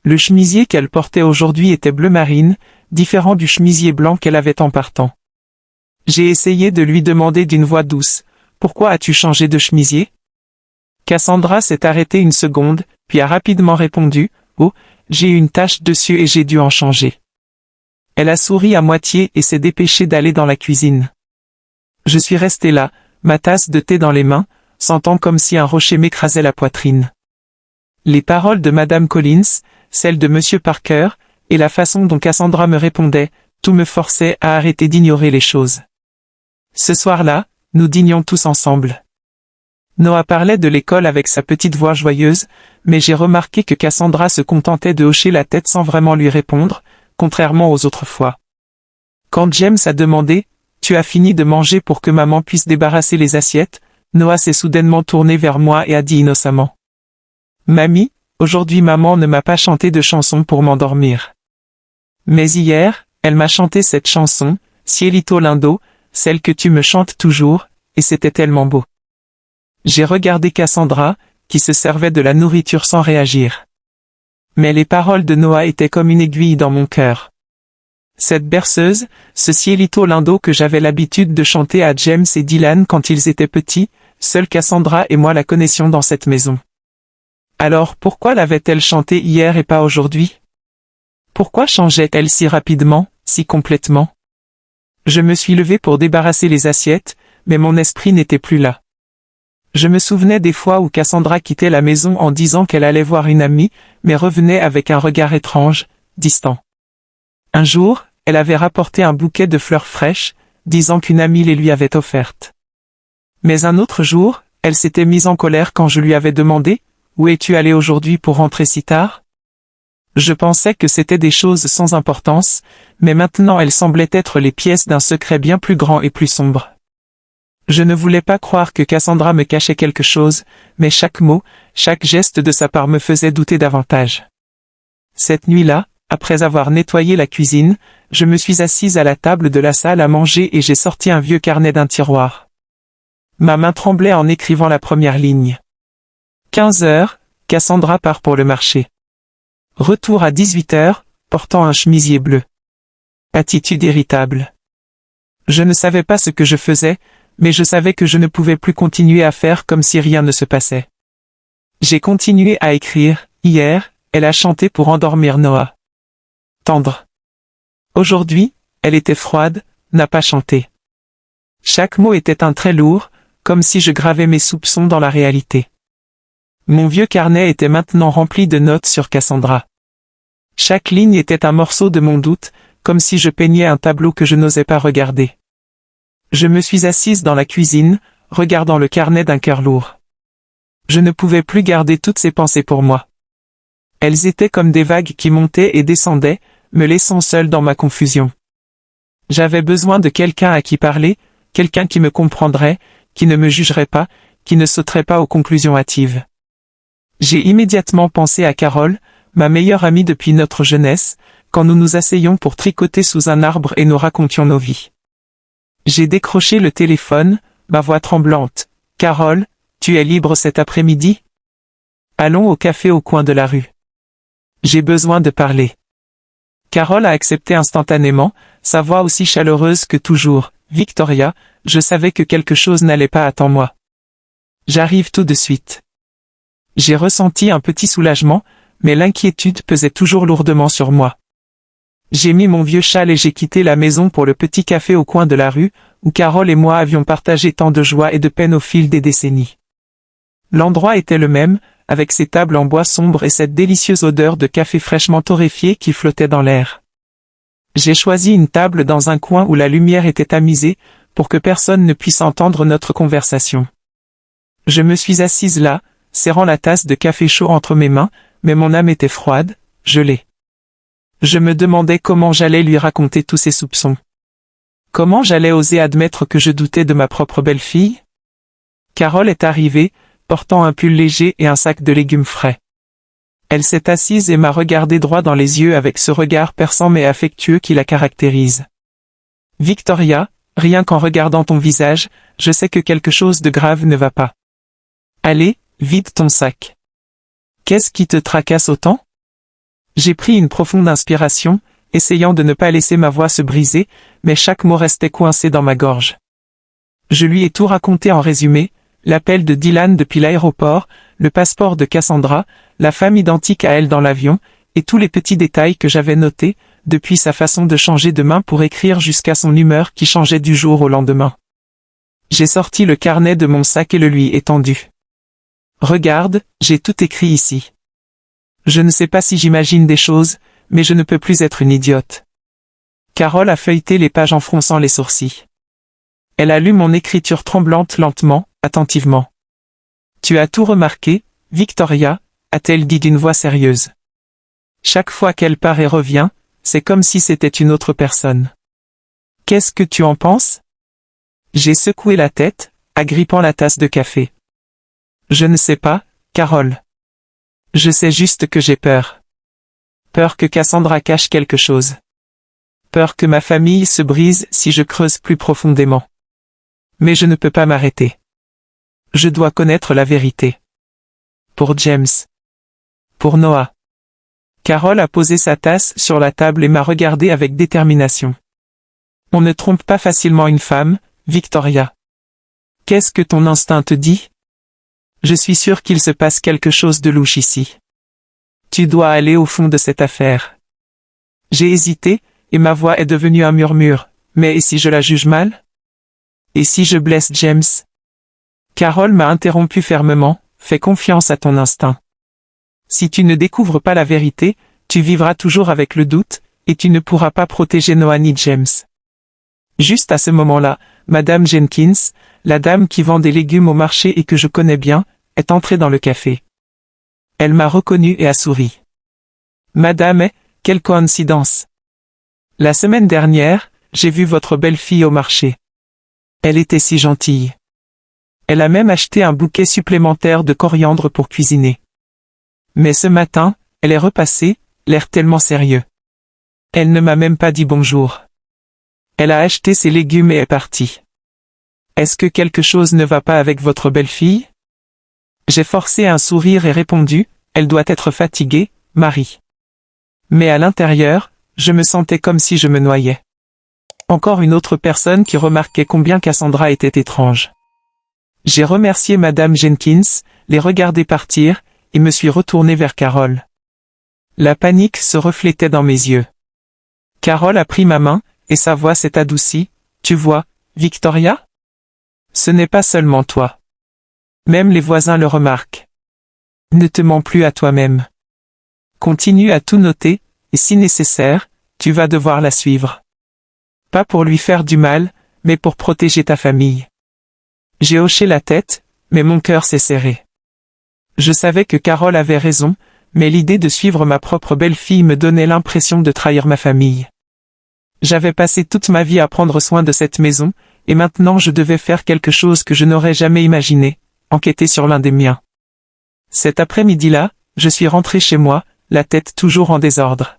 Le chemisier qu'elle portait aujourd'hui était bleu marine, différent du chemisier blanc qu'elle avait en partant. J'ai essayé de lui demander d'une voix douce, « Pourquoi as-tu changé de chemisier ?» Cassandra s'est arrêtée une seconde, puis a rapidement répondu, « Oh, j'ai eu une tache dessus et j'ai dû en changer. » Elle a souri à moitié et s'est dépêchée d'aller dans la cuisine. Je suis resté là, ma tasse de thé dans les mains, sentant comme si un rocher m'écrasait la poitrine. Les paroles de Madame Collins, celles de Monsieur Parker, et la façon dont Cassandra me répondait, tout me forçait à arrêter d'ignorer les choses. Ce soir-là, nous dînions tous ensemble. Noah parlait de l'école avec sa petite voix joyeuse, mais j'ai remarqué que Cassandra se contentait de hocher la tête sans vraiment lui répondre, contrairement aux autres fois. Quand James a demandé « Tu as fini de manger pour que maman puisse débarrasser les assiettes ?» Noah s'est soudainement tourné vers moi et a dit innocemment « Mamie, aujourd'hui maman ne m'a pas chanté de chanson pour m'endormir. Mais hier, elle m'a chanté cette chanson, Cielito lindo, celle que tu me chantes toujours, et c'était tellement beau. » J'ai regardé Cassandra, qui se servait de la nourriture sans réagir. Mais les paroles de Noah étaient comme une aiguille dans mon cœur. Cette berceuse, ce Cielito lindo que j'avais l'habitude de chanter à James et Dylan quand ils étaient petits, seule Cassandra et moi la connaissions dans cette maison. Alors pourquoi l'avait-elle chantée hier et pas aujourd'hui? Pourquoi changeait-elle si rapidement, si complètement? Je me suis levé pour débarrasser les assiettes, mais mon esprit n'était plus là. Je me souvenais des fois où Cassandra quittait la maison en disant qu'elle allait voir une amie, mais revenait avec un regard étrange, distant. Un jour, elle avait rapporté un bouquet de fleurs fraîches, disant qu'une amie les lui avait offertes. Mais un autre jour, elle s'était mise en colère quand je lui avais demandé « Où es-tu allé aujourd'hui pour rentrer si tard ?» Je pensais que c'était des choses sans importance, mais maintenant elles semblaient être les pièces d'un secret bien plus grand et plus sombre. Je ne voulais pas croire que Cassandra me cachait quelque chose, mais chaque mot, chaque geste de sa part me faisait douter davantage. Cette nuit-là, après avoir nettoyé la cuisine, je me suis assise à la table de la salle à manger et j'ai sorti un vieux carnet d'un tiroir. Ma main tremblait en écrivant la première ligne. 15 heures, Cassandra part pour le marché. Retour à 18 heures, portant un chemisier bleu. Attitude irritable. Je ne savais pas ce que je faisais, mais je savais que je ne pouvais plus continuer à faire comme si rien ne se passait. J'ai continué à écrire. Hier, elle a chanté pour endormir Noah. Tendre. Aujourd'hui, elle était froide, n'a pas chanté. Chaque mot était un trait lourd, comme si je gravais mes soupçons dans la réalité. Mon vieux carnet était maintenant rempli de notes sur Cassandra. Chaque ligne était un morceau de mon doute, comme si je peignais un tableau que je n'osais pas regarder. Je me suis assise dans la cuisine, regardant le carnet d'un cœur lourd. Je ne pouvais plus garder toutes ces pensées pour moi. Elles étaient comme des vagues qui montaient et descendaient, me laissant seule dans ma confusion. J'avais besoin de quelqu'un à qui parler, quelqu'un qui me comprendrait, qui ne me jugerait pas, qui ne sauterait pas aux conclusions hâtives. J'ai immédiatement pensé à Carole, ma meilleure amie depuis notre jeunesse, quand nous nous asseyions pour tricoter sous un arbre et nous racontions nos vies. J'ai décroché le téléphone, ma voix tremblante. « Carole, tu es libre cet après-midi ? Allons au café au coin de la rue. J'ai besoin de parler. » Carole a accepté instantanément, sa voix aussi chaleureuse que toujours. « Victoria, je savais que quelque chose n'allait pas, attends moi. J'arrive tout de suite. » J'ai ressenti un petit soulagement, mais l'inquiétude pesait toujours lourdement sur moi. J'ai mis mon vieux châle et j'ai quitté la maison pour le petit café au coin de la rue, où Carole et moi avions partagé tant de joie et de peine au fil des décennies. L'endroit était le même, avec ses tables en bois sombre et cette délicieuse odeur de café fraîchement torréfié qui flottait dans l'air. J'ai choisi une table dans un coin où la lumière était tamisée, pour que personne ne puisse entendre notre conversation. Je me suis assise là, serrant la tasse de café chaud entre mes mains, mais mon âme était froide, gelée. Je me demandais comment j'allais lui raconter tous ces soupçons. Comment j'allais oser admettre que je doutais de ma propre belle-fille? Carole est arrivée, portant un pull léger et un sac de légumes frais. Elle s'est assise et m'a regardé droit dans les yeux avec ce regard perçant mais affectueux qui la caractérise. « Victoria, rien qu'en regardant ton visage, je sais que quelque chose de grave ne va pas. Allez, vide ton sac. Qu'est-ce qui te tracasse autant ?» J'ai pris une profonde inspiration, essayant de ne pas laisser ma voix se briser, mais chaque mot restait coincé dans ma gorge. Je lui ai tout raconté en résumé, l'appel de Dylan depuis l'aéroport, le passeport de Cassandra, la femme identique à elle dans l'avion, et tous les petits détails que j'avais notés, depuis sa façon de changer de main pour écrire jusqu'à son humeur qui changeait du jour au lendemain. J'ai sorti le carnet de mon sac et le lui ai tendu. « Regarde, j'ai tout écrit ici. Je ne sais pas si j'imagine des choses, mais je ne peux plus être une idiote. » Carole a feuilleté les pages en fronçant les sourcils. Elle a lu mon écriture tremblante lentement, attentivement. « Tu as tout remarqué, Victoria ?» a-t-elle dit d'une voix sérieuse. Chaque fois qu'elle part et revient, c'est comme si c'était une autre personne. « Qu'est-ce que tu en penses ?» J'ai secoué la tête, agrippant la tasse de café. « Je ne sais pas, Carole. Je sais juste que j'ai peur. Peur que Cassandra cache quelque chose. Peur que ma famille se brise si je creuse plus profondément. Mais je ne peux pas m'arrêter. Je dois connaître la vérité. Pour James. Pour Noah. » Carole a posé sa tasse sur la table et m'a regardé avec détermination. « On ne trompe pas facilement une femme, Victoria. Qu'est-ce que ton instinct te dit ? Je suis sûre qu'il se passe quelque chose de louche ici. Tu dois aller au fond de cette affaire. » J'ai hésité, et ma voix est devenue un murmure. « Mais et si je la juge mal ? Et si je blesse James ?» Carole m'a interrompu fermement. « Fais confiance à ton instinct. Si tu ne découvres pas la vérité, tu vivras toujours avec le doute, et tu ne pourras pas protéger Noah ni James. » Juste à ce moment-là, Madame Jenkins, la dame qui vend des légumes au marché et que je connais bien, est entrée dans le café. Elle m'a reconnu et a souri. « Madame, quelle coïncidence. La semaine dernière, j'ai vu votre belle-fille au marché. Elle était si gentille. Elle a même acheté un bouquet supplémentaire de coriandre pour cuisiner. Mais ce matin, elle est repassée, l'air tellement sérieux. Elle ne m'a même pas dit bonjour. Elle a acheté ses légumes et est partie. Est-ce que quelque chose ne va pas avec votre belle-fille? J'ai forcé un sourire et répondu, elle doit être fatiguée, Marie. Mais à l'intérieur, je me sentais comme si je me noyais. Encore une autre personne qui remarquait combien Cassandra était étrange. J'ai remercié Madame Jenkins, les regardé partir, et me suis retourné vers Carole. La panique se reflétait dans mes yeux. Carole a pris ma main, et sa voix s'est adoucie. Tu vois, Victoria? Ce n'est pas seulement toi. Même les voisins le remarquent. Ne te mens plus à toi-même. Continue à tout noter, et si nécessaire, tu vas devoir la suivre. Pas pour lui faire du mal, mais pour protéger ta famille. J'ai hoché la tête, mais mon cœur s'est serré. Je savais que Carole avait raison, mais l'idée de suivre ma propre belle-fille me donnait l'impression de trahir ma famille. J'avais passé toute ma vie à prendre soin de cette maison, et maintenant je devais faire quelque chose que je n'aurais jamais imaginé, enquêter sur l'un des miens. Cet après-midi-là, je suis rentré chez moi, la tête toujours en désordre.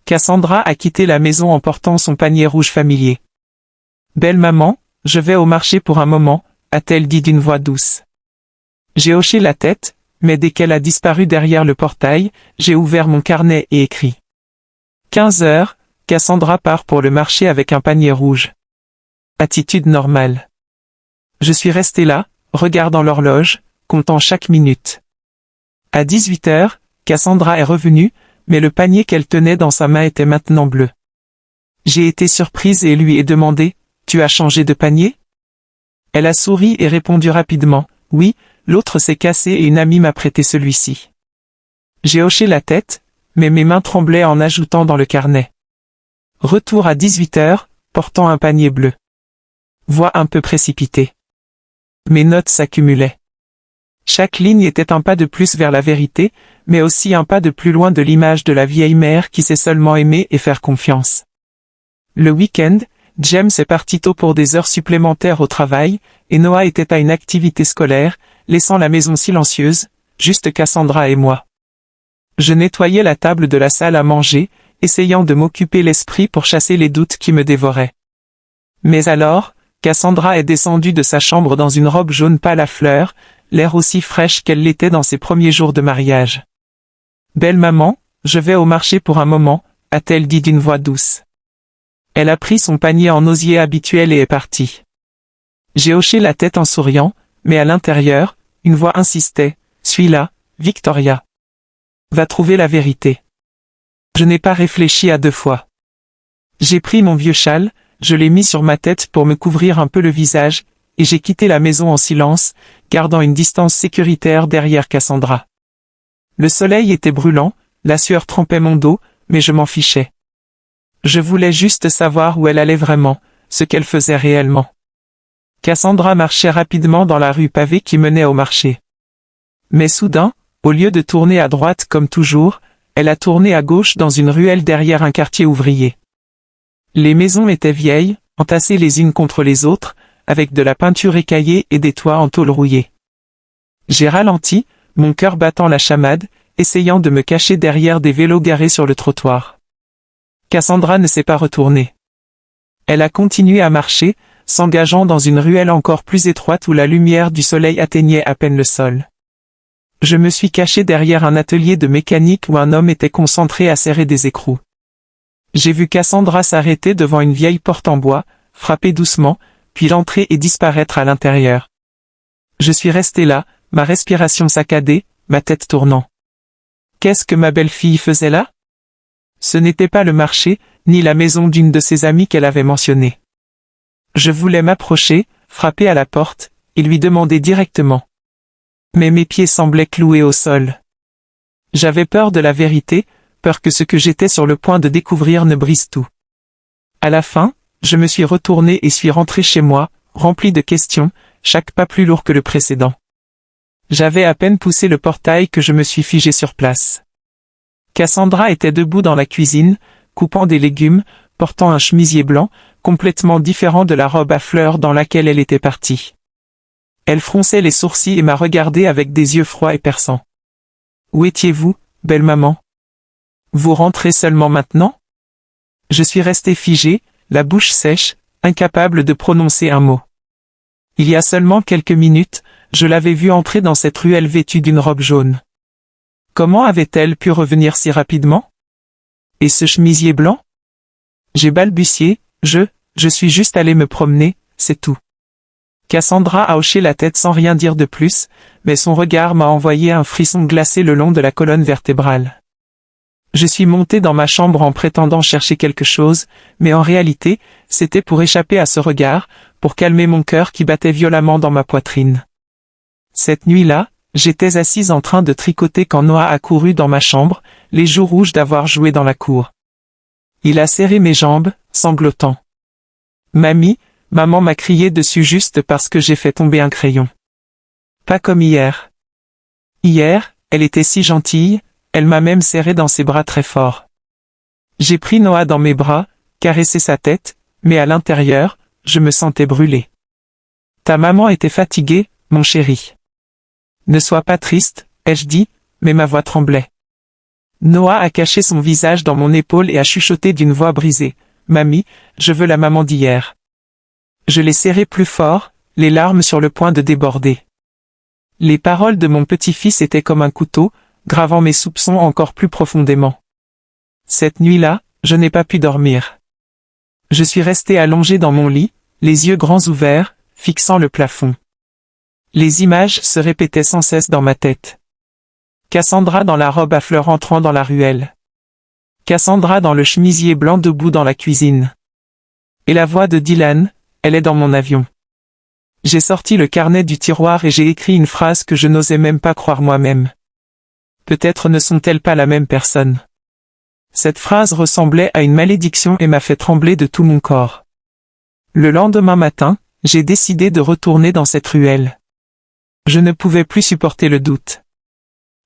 Cassandra a quitté la maison en portant son panier rouge familier. « Belle maman, je vais au marché pour un moment », a-t-elle dit d'une voix douce. J'ai hoché la tête, mais dès qu'elle a disparu derrière le portail, j'ai ouvert mon carnet et écrit. 15 heures, Cassandra part pour le marché avec un panier rouge. Attitude normale. Je suis resté là, regardant l'horloge, comptant chaque minute. À 18 heures, Cassandra est revenue, mais le panier qu'elle tenait dans sa main était maintenant bleu. J'ai été surprise et lui ai demandé, « Tu as changé de panier ?» Elle a souri et répondu rapidement, « Oui, l'autre s'est cassé et une amie m'a prêté celui-ci. » J'ai hoché la tête, mais mes mains tremblaient en ajoutant dans le carnet. Retour à 18 heures, portant un panier bleu. Voix un peu précipitée. Mes notes s'accumulaient. Chaque ligne était un pas de plus vers la vérité, mais aussi un pas de plus loin de l'image de la vieille mère qui sait seulement aimer et faire confiance. Le week-end, James est parti tôt pour des heures supplémentaires au travail, et Noah était à une activité scolaire, laissant la maison silencieuse, juste Cassandra et moi. Je nettoyais la table de la salle à manger, essayant de m'occuper l'esprit pour chasser les doutes qui me dévoraient. Mais alors, Cassandra est descendue de sa chambre dans une robe jaune pâle à fleurs, l'air aussi fraîche qu'elle l'était dans ses premiers jours de mariage. « Belle maman, je vais au marché pour un moment », a-t-elle dit d'une voix douce. Elle a pris son panier en osier habituel et est partie. J'ai hoché la tête en souriant, mais à l'intérieur, une voix insistait, « Suis-la, Victoria. Va trouver la vérité. » Je n'ai pas réfléchi à deux fois. J'ai pris mon vieux châle, je l'ai mis sur ma tête pour me couvrir un peu le visage, et j'ai quitté la maison en silence, gardant une distance sécuritaire derrière Cassandra. Le soleil était brûlant, la sueur trempait mon dos, mais je m'en fichais. Je voulais juste savoir où elle allait vraiment, ce qu'elle faisait réellement. Cassandra marchait rapidement dans la rue pavée qui menait au marché. Mais soudain, au lieu de tourner à droite comme toujours, elle a tourné à gauche dans une ruelle derrière un quartier ouvrier. Les maisons étaient vieilles, entassées les unes contre les autres, avec de la peinture écaillée et des toits en tôle rouillée. J'ai ralenti, mon cœur battant la chamade, essayant de me cacher derrière des vélos garés sur le trottoir. Cassandra ne s'est pas retournée. Elle a continué à marcher, s'engageant dans une ruelle encore plus étroite où la lumière du soleil atteignait à peine le sol. Je me suis caché derrière un atelier de mécanique où un homme était concentré à serrer des écrous. J'ai vu Cassandra s'arrêter devant une vieille porte en bois, frapper doucement, puis l'entrer et disparaître à l'intérieur. Je suis resté là, ma respiration saccadée, ma tête tournant. Qu'est-ce que ma belle-fille faisait là? Ce n'était pas le marché, ni la maison d'une de ses amies qu'elle avait mentionnée. Je voulais m'approcher, frapper à la porte, et lui demander directement. Mais mes pieds semblaient cloués au sol. J'avais peur de la vérité, peur que ce que j'étais sur le point de découvrir ne brise tout. À la fin, je me suis retourné et suis rentré chez moi, rempli de questions, chaque pas plus lourd que le précédent. J'avais à peine poussé le portail que je me suis figé sur place. Cassandra était debout dans la cuisine, coupant des légumes, portant un chemisier blanc, complètement différent de la robe à fleurs dans laquelle elle était partie. Elle fronçait les sourcils et m'a regardé avec des yeux froids et perçants. « Où étiez-vous, belle maman? Vous rentrez seulement maintenant ?» Je suis resté figé, la bouche sèche, incapable de prononcer un mot. Il y a seulement quelques minutes, je l'avais vue entrer dans cette ruelle vêtue d'une robe jaune. Comment avait-elle pu revenir si rapidement? Et ce chemisier blanc? J'ai balbutié, je suis juste allé me promener, c'est tout. Cassandra a hoché la tête sans rien dire de plus, mais son regard m'a envoyé un frisson glacé le long de la colonne vertébrale. Je suis monté dans ma chambre en prétendant chercher quelque chose, mais en réalité, c'était pour échapper à ce regard, pour calmer mon cœur qui battait violemment dans ma poitrine. Cette nuit-là, j'étais assise en train de tricoter quand Noah a couru dans ma chambre, les joues rouges d'avoir joué dans la cour. Il a serré mes jambes, sanglotant. « Mamie, maman m'a crié dessus juste parce que j'ai fait tomber un crayon. Pas comme hier. Hier, elle était si gentille, elle m'a même serré dans ses bras très fort. J'ai pris Noah dans mes bras, caressé sa tête, mais à l'intérieur, je me sentais brûlé. Ta maman était fatiguée, mon chéri. Ne sois pas triste, ai-je dit, mais ma voix tremblait. Noah a caché son visage dans mon épaule et a chuchoté d'une voix brisée. Mamie, je veux la maman d'hier. Je l'ai serré plus fort, les larmes sur le point de déborder. Les paroles de mon petit-fils étaient comme un couteau, gravant mes soupçons encore plus profondément. Cette nuit-là, je n'ai pas pu dormir. Je suis resté allongé dans mon lit, les yeux grands ouverts, fixant le plafond. Les images se répétaient sans cesse dans ma tête. Cassandra dans la robe à fleurs entrant dans la ruelle. Cassandra dans le chemisier blanc debout dans la cuisine. Et la voix de Dylan, elle est dans mon avion. J'ai sorti le carnet du tiroir et j'ai écrit une phrase que je n'osais même pas croire moi-même. Peut-être ne sont-elles pas la même personne. Cette phrase ressemblait à une malédiction et m'a fait trembler de tout mon corps. Le lendemain matin, j'ai décidé de retourner dans cette ruelle. Je ne pouvais plus supporter le doute.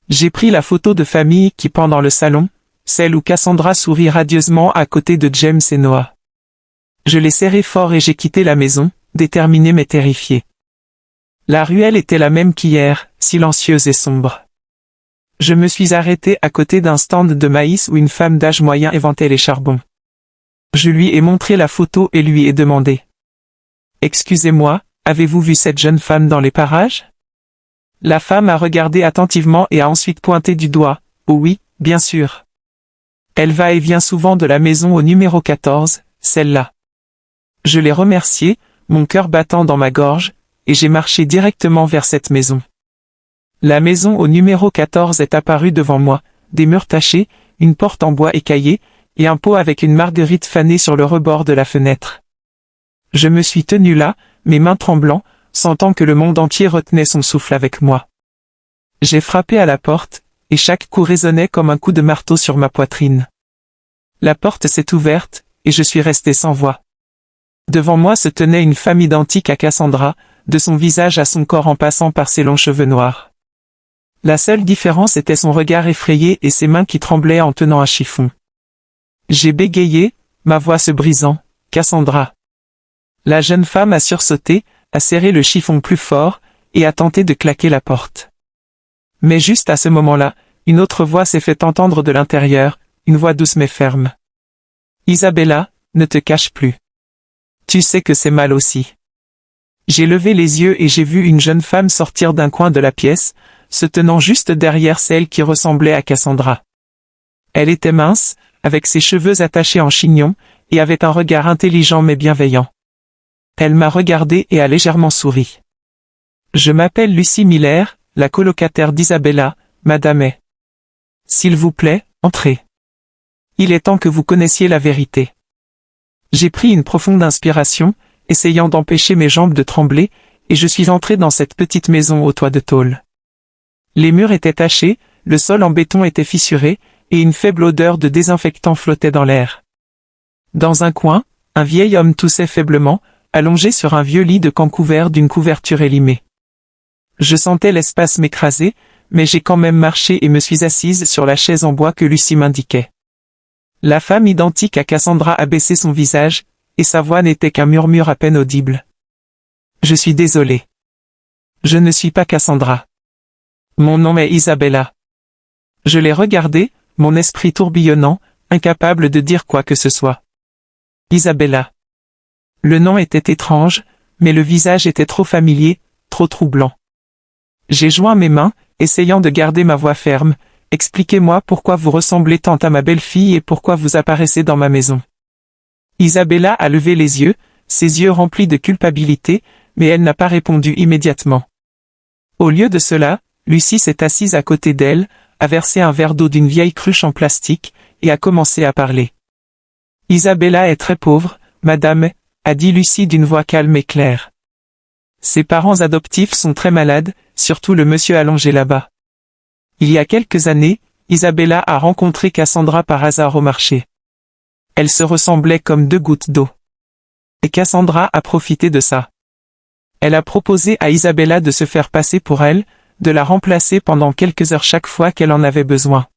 J'ai pris la photo de famille qui pend dans le salon, celle où Cassandra sourit radieusement à côté de James et Noah. Je l'ai serré fort et j'ai quitté la maison, déterminé mais terrifié. La ruelle était la même qu'hier, silencieuse et sombre. Je me suis arrêté à côté d'un stand de maïs où une femme d'âge moyen éventait les charbons. Je lui ai montré la photo et lui ai demandé. « Excusez-moi, avez-vous vu cette jeune femme dans les parages ?» La femme a regardé attentivement et a ensuite pointé du doigt. « Oh oui, bien sûr. Elle va et vient souvent de la maison au numéro 14, celle-là. » Je l'ai remercié, mon cœur battant dans ma gorge, et j'ai marché directement vers cette maison. La maison au numéro 14 est apparue devant moi, des murs tachés, une porte en bois écaillé, et un pot avec une marguerite fanée sur le rebord de la fenêtre. Je me suis tenu là, mes mains tremblant, sentant que le monde entier retenait son souffle avec moi. J'ai frappé à la porte, et chaque coup résonnait comme un coup de marteau sur ma poitrine. La porte s'est ouverte, et je suis resté sans voix. Devant moi se tenait une femme identique à Cassandra, de son visage à son corps en passant par ses longs cheveux noirs. La seule différence était son regard effrayé et ses mains qui tremblaient en tenant un chiffon. J'ai bégayé, ma voix se brisant. « Cassandra !» La jeune femme a sursauté, a serré le chiffon plus fort, et a tenté de claquer la porte. Mais juste à ce moment-là, une autre voix s'est fait entendre de l'intérieur, une voix douce mais ferme. « Isabella, ne te cache plus. Tu sais que c'est mal aussi. » J'ai levé les yeux et j'ai vu une jeune femme sortir d'un coin de la pièce, se tenant juste derrière celle qui ressemblait à Cassandra. Elle était mince, avec ses cheveux attachés en chignon, et avait un regard intelligent mais bienveillant. Elle m'a regardé et a légèrement souri. « Je m'appelle Lucie Miller, la colocataire d'Isabella, madame est. S'il vous plaît, entrez. Il est temps que vous connaissiez la vérité. » J'ai pris une profonde inspiration, essayant d'empêcher mes jambes de trembler, et je suis entré dans cette petite maison au toit de tôle. Les murs étaient tachés, le sol en béton était fissuré, et une faible odeur de désinfectant flottait dans l'air. Dans un coin, un vieil homme toussait faiblement, allongé sur un vieux lit de camp couvert d'une couverture élimée. Je sentais l'espace m'écraser, mais j'ai quand même marché et me suis assise sur la chaise en bois que Lucie m'indiquait. La femme identique à Cassandra a baissé son visage, et sa voix n'était qu'un murmure à peine audible. Je suis désolé. Je ne suis pas Cassandra. Mon nom est Isabella. Je l'ai regardée, mon esprit tourbillonnant, incapable de dire quoi que ce soit. Isabella. Le nom était étrange, mais le visage était trop familier, trop troublant. J'ai joint mes mains, essayant de garder ma voix ferme. Expliquez-moi pourquoi vous ressemblez tant à ma belle-fille et pourquoi vous apparaissez dans ma maison. Isabella a levé les yeux, ses yeux remplis de culpabilité, mais elle n'a pas répondu immédiatement. Au lieu de cela, Lucie s'est assise à côté d'elle, a versé un verre d'eau d'une vieille cruche en plastique, et a commencé à parler. Isabella est très pauvre, madame, a dit Lucie d'une voix calme et claire. Ses parents adoptifs sont très malades, surtout le monsieur allongé là-bas. Il y a quelques années, Isabella a rencontré Cassandra par hasard au marché. Elles se ressemblaient comme deux gouttes d'eau. Et Cassandra a profité de ça. Elle a proposé à Isabella de se faire passer pour elle, de la remplacer pendant quelques heures chaque fois qu'elle en avait besoin.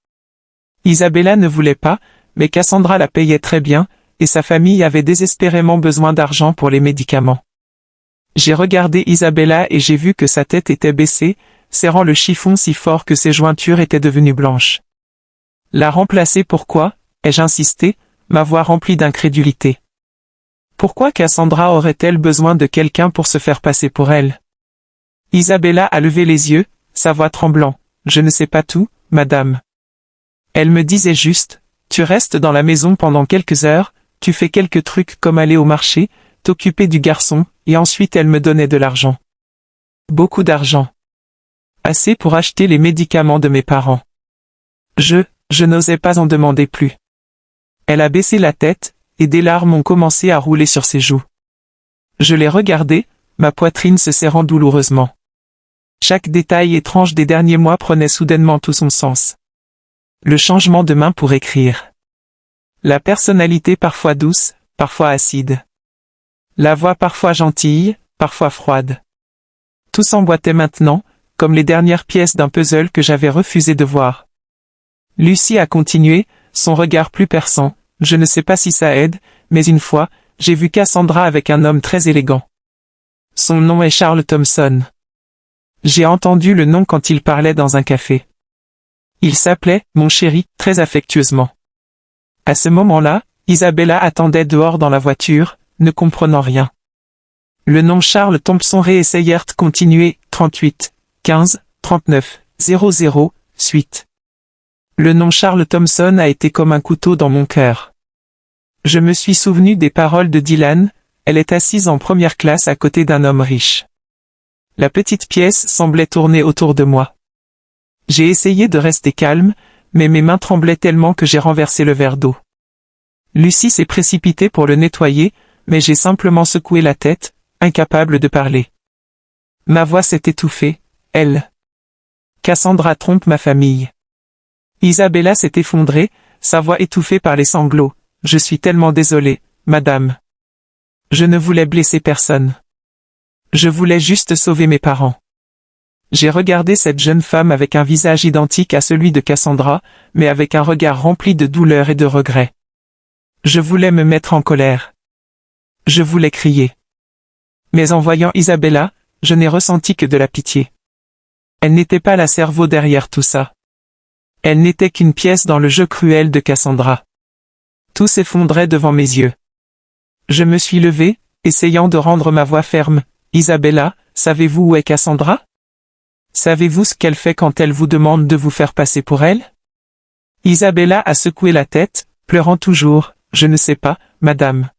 Isabella ne voulait pas, mais Cassandra la payait très bien, et sa famille avait désespérément besoin d'argent pour les médicaments. J'ai regardé Isabella et j'ai vu que sa tête était baissée, serrant le chiffon si fort que ses jointures étaient devenues blanches. La remplacer pourquoi, ai-je insisté, ma voix remplie d'incrédulité. Pourquoi Cassandra aurait-elle besoin de quelqu'un pour se faire passer pour elle? Isabella a levé les yeux, sa voix tremblant. Je ne sais pas tout, madame. Elle me disait juste, tu restes dans la maison pendant quelques heures, tu fais quelques trucs comme aller au marché, t'occuper du garçon, et ensuite elle me donnait de l'argent. Beaucoup d'argent. Assez pour acheter les médicaments de mes parents. Je n'osais pas en demander plus. Elle a baissé la tête, et des larmes ont commencé à rouler sur ses joues. Je l'ai regardée, ma poitrine se serrant douloureusement. Chaque détail étrange des derniers mois prenait soudainement tout son sens. Le changement de main pour écrire. La personnalité parfois douce, parfois acide. La voix parfois gentille, parfois froide. Tout s'emboîtait maintenant, comme les dernières pièces d'un puzzle que j'avais refusé de voir. Lucie a continué, son regard plus perçant. Je ne sais pas si ça aide, mais une fois, j'ai vu Cassandra avec un homme très élégant. Son nom est Charles Thompson. J'ai entendu le nom quand il parlait dans un café. Il s'appelait « Mon chéri » très affectueusement. À ce moment-là, Isabella attendait dehors dans la voiture, ne comprenant rien. Le nom Charles Thompson réessayèrent continuer, 38, 15, 39, 00, suite. Le nom Charles Thompson a été comme un couteau dans mon cœur. Je me suis souvenu des paroles de Dylan, elle est assise en première classe à côté d'un homme riche. La petite pièce semblait tourner autour de moi. J'ai essayé de rester calme, mais mes mains tremblaient tellement que j'ai renversé le verre d'eau. Lucie s'est précipitée pour le nettoyer, mais j'ai simplement secoué la tête, incapable de parler. Ma voix s'est étouffée, elle. Cassandra trompe ma famille. Isabella s'est effondrée, sa voix étouffée par les sanglots. Je suis tellement désolée, madame. Je ne voulais blesser personne. Je voulais juste sauver mes parents. J'ai regardé cette jeune femme avec un visage identique à celui de Cassandra, mais avec un regard rempli de douleur et de regret. Je voulais me mettre en colère. Je voulais crier. Mais en voyant Isabella, je n'ai ressenti que de la pitié. Elle n'était pas la cerveau derrière tout ça. Elle n'était qu'une pièce dans le jeu cruel de Cassandra. Tout s'effondrait devant mes yeux. Je me suis levé, essayant de rendre ma voix ferme. Isabella, savez-vous où est Cassandra? Savez-vous ce qu'elle fait quand elle vous demande de vous faire passer pour elle? Isabella a secoué la tête, pleurant toujours. Je ne sais pas, madame.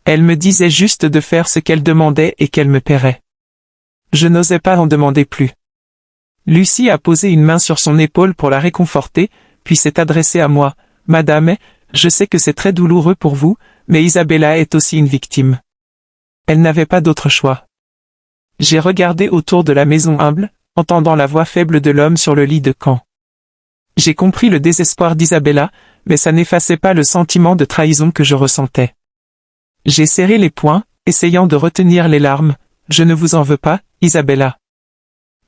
Elle me disait juste de faire ce qu'elle demandait et qu'elle me paierait. Je n'osais pas en demander plus. Lucie a posé une main sur son épaule pour la réconforter, puis s'est adressée à moi. Madame, je sais que c'est très douloureux pour vous, mais Isabella est aussi une victime. Elle n'avait pas d'autre choix. J'ai regardé autour de la maison humble, entendant la voix faible de l'homme sur le lit de camp. J'ai compris le désespoir d'Isabella, mais ça n'effaçait pas le sentiment de trahison que je ressentais. J'ai serré les poings, essayant de retenir les larmes. Je ne vous en veux pas, Isabella.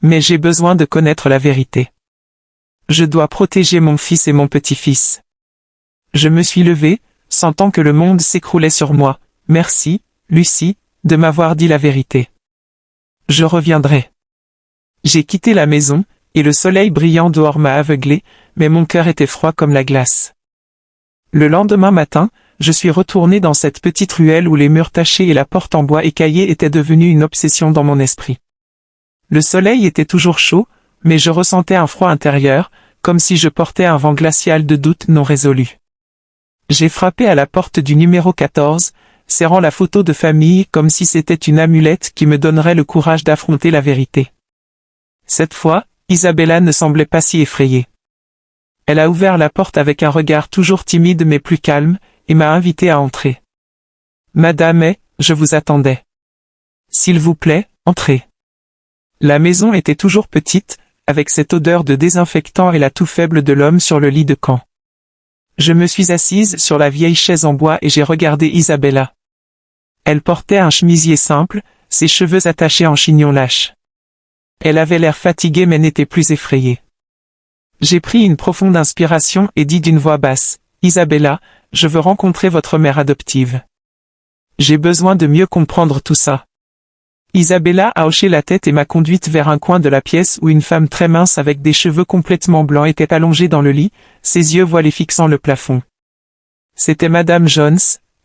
Mais j'ai besoin de connaître la vérité. Je dois protéger mon fils et mon petit-fils. Je me suis levé, sentant que le monde s'écroulait sur moi. Merci, Lucie, de m'avoir dit la vérité. Je reviendrai. J'ai quitté la maison, et le soleil brillant dehors m'a aveuglé, mais mon cœur était froid comme la glace. Le lendemain matin, je suis retourné dans cette petite ruelle où les murs tachés et la porte en bois écaillé étaient devenus une obsession dans mon esprit. Le soleil était toujours chaud, mais je ressentais un froid intérieur, comme si je portais un vent glacial de doute non résolu. J'ai frappé à la porte du numéro 14, serrant la photo de famille comme si c'était une amulette qui me donnerait le courage d'affronter la vérité. Cette fois, Isabella ne semblait pas si effrayée. Elle a ouvert la porte avec un regard toujours timide mais plus calme, et m'a invité à entrer. « Madame, je vous attendais. S'il vous plaît, entrez. » La maison était toujours petite, avec cette odeur de désinfectant et la toux faible de l'homme sur le lit de camp. Je me suis assise sur la vieille chaise en bois et j'ai regardé Isabella. Elle portait un chemisier simple, ses cheveux attachés en chignon lâche. Elle avait l'air fatiguée mais n'était plus effrayée. J'ai pris une profonde inspiration et dit d'une voix basse, « Isabella, je veux rencontrer votre mère adoptive. J'ai besoin de mieux comprendre tout ça. » Isabella a hoché la tête et m'a conduite vers un coin de la pièce où une femme très mince avec des cheveux complètement blancs était allongée dans le lit, ses yeux voilés fixant le plafond. C'était Madame Jones,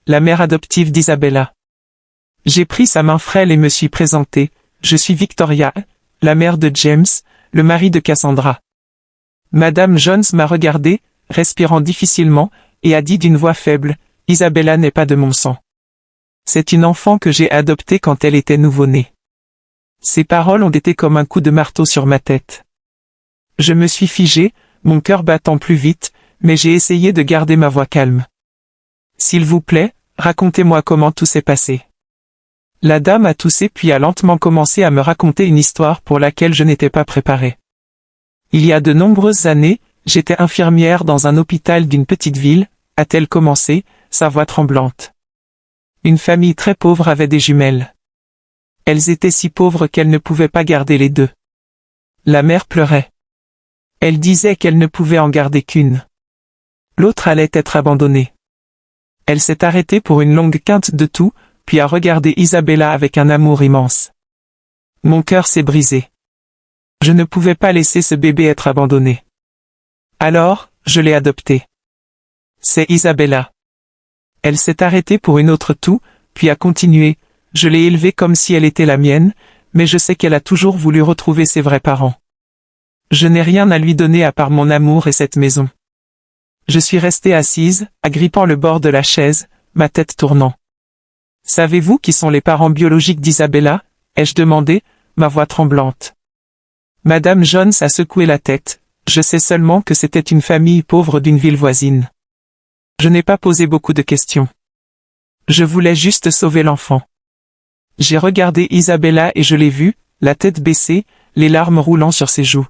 la mère adoptive d'Isabella. J'ai pris sa main frêle et me suis présenté, « Je suis Victoria, la mère de James, le mari de Cassandra. » Madame Jones m'a regardé, respirant difficilement, et a dit d'une voix faible, « Isabella n'est pas de mon sang. C'est une enfant que j'ai adoptée quand elle était nouveau-née. » Ces paroles ont été comme un coup de marteau sur ma tête. Je me suis figé, mon cœur battant plus vite, mais j'ai essayé de garder ma voix calme. « S'il vous plaît, racontez-moi comment tout s'est passé. » La dame a toussé puis a lentement commencé à me raconter une histoire pour laquelle je n'étais pas préparé. Il y a de nombreuses années, j'étais infirmière dans un hôpital d'une petite ville, a-t-elle commencé, sa voix tremblante. Une famille très pauvre avait des jumelles. Elles étaient si pauvres qu'elles ne pouvaient pas garder les deux. La mère pleurait. Elle disait qu'elle ne pouvait en garder qu'une. L'autre allait être abandonnée. Elle s'est arrêtée pour une longue quinte de toux, puis a regardé Isabella avec un amour immense. Mon cœur s'est brisé. Je ne pouvais pas laisser ce bébé être abandonné. Alors, je l'ai adopté. C'est Isabella. Elle s'est arrêtée pour une autre toux, puis a continué, je l'ai élevée comme si elle était la mienne, mais je sais qu'elle a toujours voulu retrouver ses vrais parents. Je n'ai rien à lui donner à part mon amour et cette maison. Je suis restée assise, agrippant le bord de la chaise, ma tête tournant. Savez-vous qui sont les parents biologiques d'Isabella? Ai-je demandé, ma voix tremblante. Madame Jones a secoué la tête, je sais seulement que c'était une famille pauvre d'une ville voisine. Je n'ai pas posé beaucoup de questions. Je voulais juste sauver l'enfant. J'ai regardé Isabella et je l'ai vue, la tête baissée, les larmes roulant sur ses joues.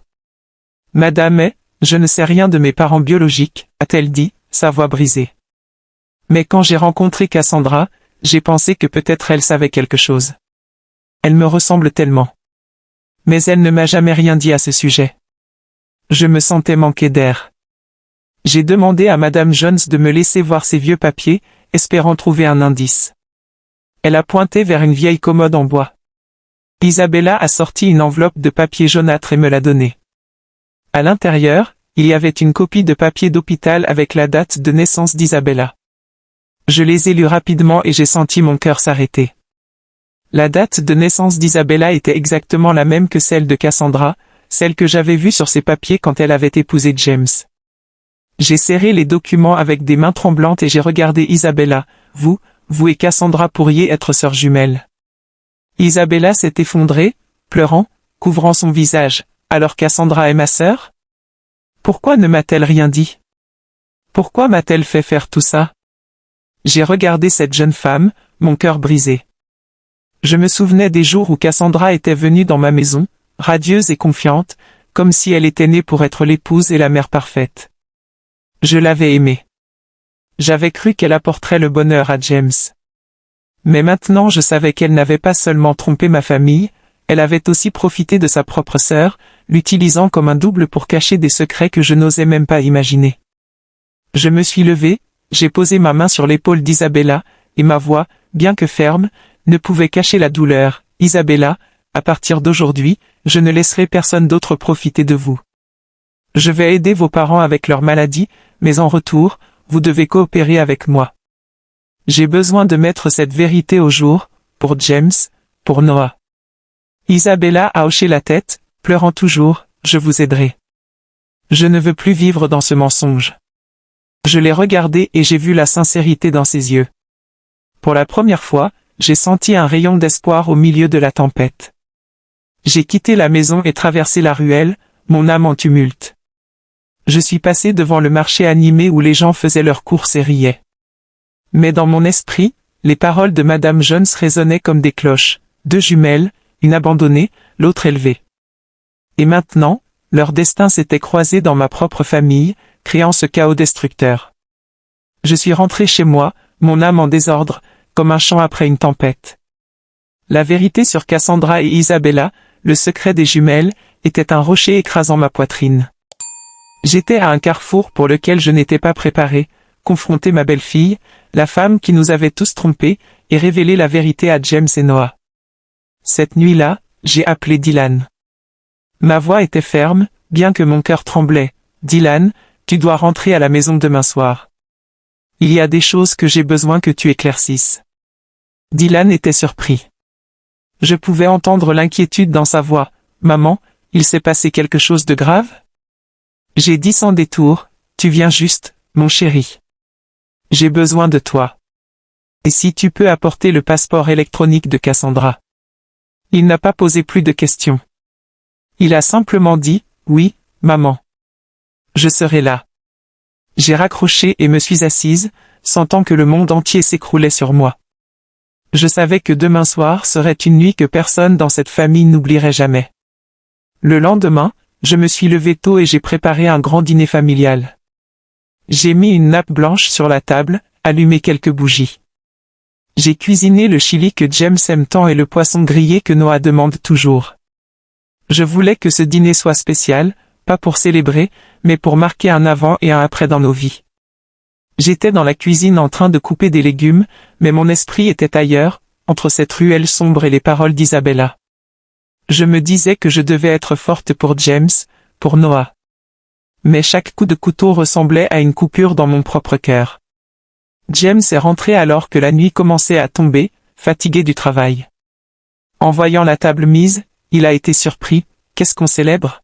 Madame, je ne sais rien de mes parents biologiques, a-t-elle dit, sa voix brisée. Mais quand j'ai rencontré Cassandra, j'ai pensé que peut-être elle savait quelque chose. Elle me ressemble tellement. Mais elle ne m'a jamais rien dit à ce sujet. Je me sentais manquer d'air. J'ai demandé à Madame Jones de me laisser voir ses vieux papiers, espérant trouver un indice. Elle a pointé vers une vieille commode en bois. Isabella a sorti une enveloppe de papier jaunâtre et me l'a donnée. À l'intérieur, il y avait une copie de papier d'hôpital avec la date de naissance d'Isabella. Je les ai lus rapidement et j'ai senti mon cœur s'arrêter. La date de naissance d'Isabella était exactement la même que celle de Cassandra, celle que j'avais vue sur ses papiers quand elle avait épousé James. J'ai serré les documents avec des mains tremblantes et j'ai regardé Isabella. Vous et Cassandra pourriez être sœurs jumelles. Isabella s'est effondrée, pleurant, couvrant son visage. Alors Cassandra est ma sœur? Pourquoi ne m'a-t-elle rien dit? Pourquoi m'a-t-elle fait faire tout ça? J'ai regardé cette jeune femme, mon cœur brisé. Je me souvenais des jours où Cassandra était venue dans ma maison, radieuse et confiante, comme si elle était née pour être l'épouse et la mère parfaite. Je l'avais aimée. J'avais cru qu'elle apporterait le bonheur à James. Mais maintenant je savais qu'elle n'avait pas seulement trompé ma famille, elle avait aussi profité de sa propre sœur, l'utilisant comme un double pour cacher des secrets que je n'osais même pas imaginer. Je me suis levé, j'ai posé ma main sur l'épaule d'Isabella, et ma voix, bien que ferme, ne pouvait cacher la douleur. Isabella, à partir d'aujourd'hui, je ne laisserai personne d'autre profiter de vous. Je vais aider vos parents avec leur maladie, mais en retour, vous devez coopérer avec moi. J'ai besoin de mettre cette vérité au jour, pour James, pour Noah. Isabella a hoché la tête, pleurant toujours, je vous aiderai. Je ne veux plus vivre dans ce mensonge. Je l'ai regardé et j'ai vu la sincérité dans ses yeux. Pour la première fois, j'ai senti un rayon d'espoir au milieu de la tempête. J'ai quitté la maison et traversé la ruelle, mon âme en tumulte. Je suis passé devant le marché animé où les gens faisaient leurs courses et riaient. Mais dans mon esprit, les paroles de Madame Jones résonnaient comme des cloches, 2 jumelles, une abandonnée, l'autre élevée. Et maintenant, leur destin s'était croisé dans ma propre famille, créant ce chaos destructeur. Je suis rentré chez moi, mon âme en désordre, comme un chant après une tempête. La vérité sur Cassandra et Isabella, le secret des jumelles, était un rocher écrasant ma poitrine. J'étais à un carrefour pour lequel je n'étais pas préparé, confronter ma belle-fille, la femme qui nous avait tous trompés, et révéler la vérité à James et Noah. Cette nuit-là, j'ai appelé Dylan. Ma voix était ferme, bien que mon cœur tremblait. Dylan, tu dois rentrer à la maison demain soir. Il y a des choses que j'ai besoin que tu éclaircisses. Dylan était surpris. Je pouvais entendre l'inquiétude dans sa voix. Maman, il s'est passé quelque chose de grave? J'ai dit sans détour, tu viens juste, mon chéri. J'ai besoin de toi. Et si tu peux apporter le passeport électronique de Cassandra? Il n'a pas posé plus de questions. Il a simplement dit, oui, maman. Je serai là. J'ai raccroché et me suis assise, sentant que le monde entier s'écroulait sur moi. Je savais que demain soir serait une nuit que personne dans cette famille n'oublierait jamais. Le lendemain, je me suis levé tôt et j'ai préparé un grand dîner familial. J'ai mis une nappe blanche sur la table, allumé quelques bougies. J'ai cuisiné le chili que James aime tant et le poisson grillé que Noah demande toujours. Je voulais que ce dîner soit spécial, pas pour célébrer, mais pour marquer un avant et un après dans nos vies. J'étais dans la cuisine en train de couper des légumes, mais mon esprit était ailleurs, entre cette ruelle sombre et les paroles d'Isabella. Je me disais que je devais être forte pour James, pour Noah. Mais chaque coup de couteau ressemblait à une coupure dans mon propre cœur. James est rentré alors que la nuit commençait à tomber, fatigué du travail. En voyant la table mise, il a été surpris. Qu'est-ce qu'on célèbre?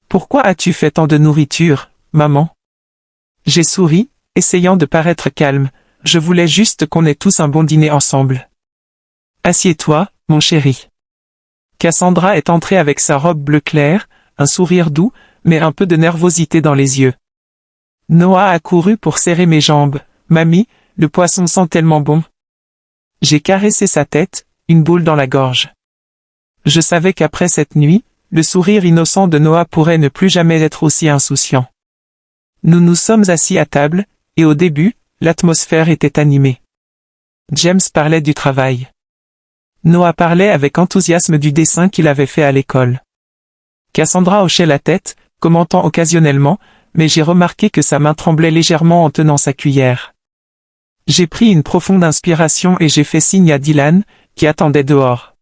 Pourquoi as-tu fait tant de nourriture, maman? J'ai souri, essayant de paraître calme. Je voulais juste qu'on ait tous un bon dîner ensemble. Assieds-toi, mon chéri. Cassandra est entrée avec sa robe bleu clair, un sourire doux, mais un peu de nervosité dans les yeux. Noah a couru pour serrer mes jambes. Mamie, le poisson sent tellement bon. J'ai caressé sa tête, une boule dans la gorge. Je savais qu'après cette nuit, le sourire innocent de Noah pourrait ne plus jamais être aussi insouciant. Nous nous sommes assis à table, et au début, l'atmosphère était animée. James parlait du travail. Noah parlait avec enthousiasme du dessin qu'il avait fait à l'école. Cassandra hochait la tête, commentant occasionnellement, mais j'ai remarqué que sa main tremblait légèrement en tenant sa cuillère. J'ai pris une profonde inspiration et j'ai fait signe à Dylan, qui attendait dehors.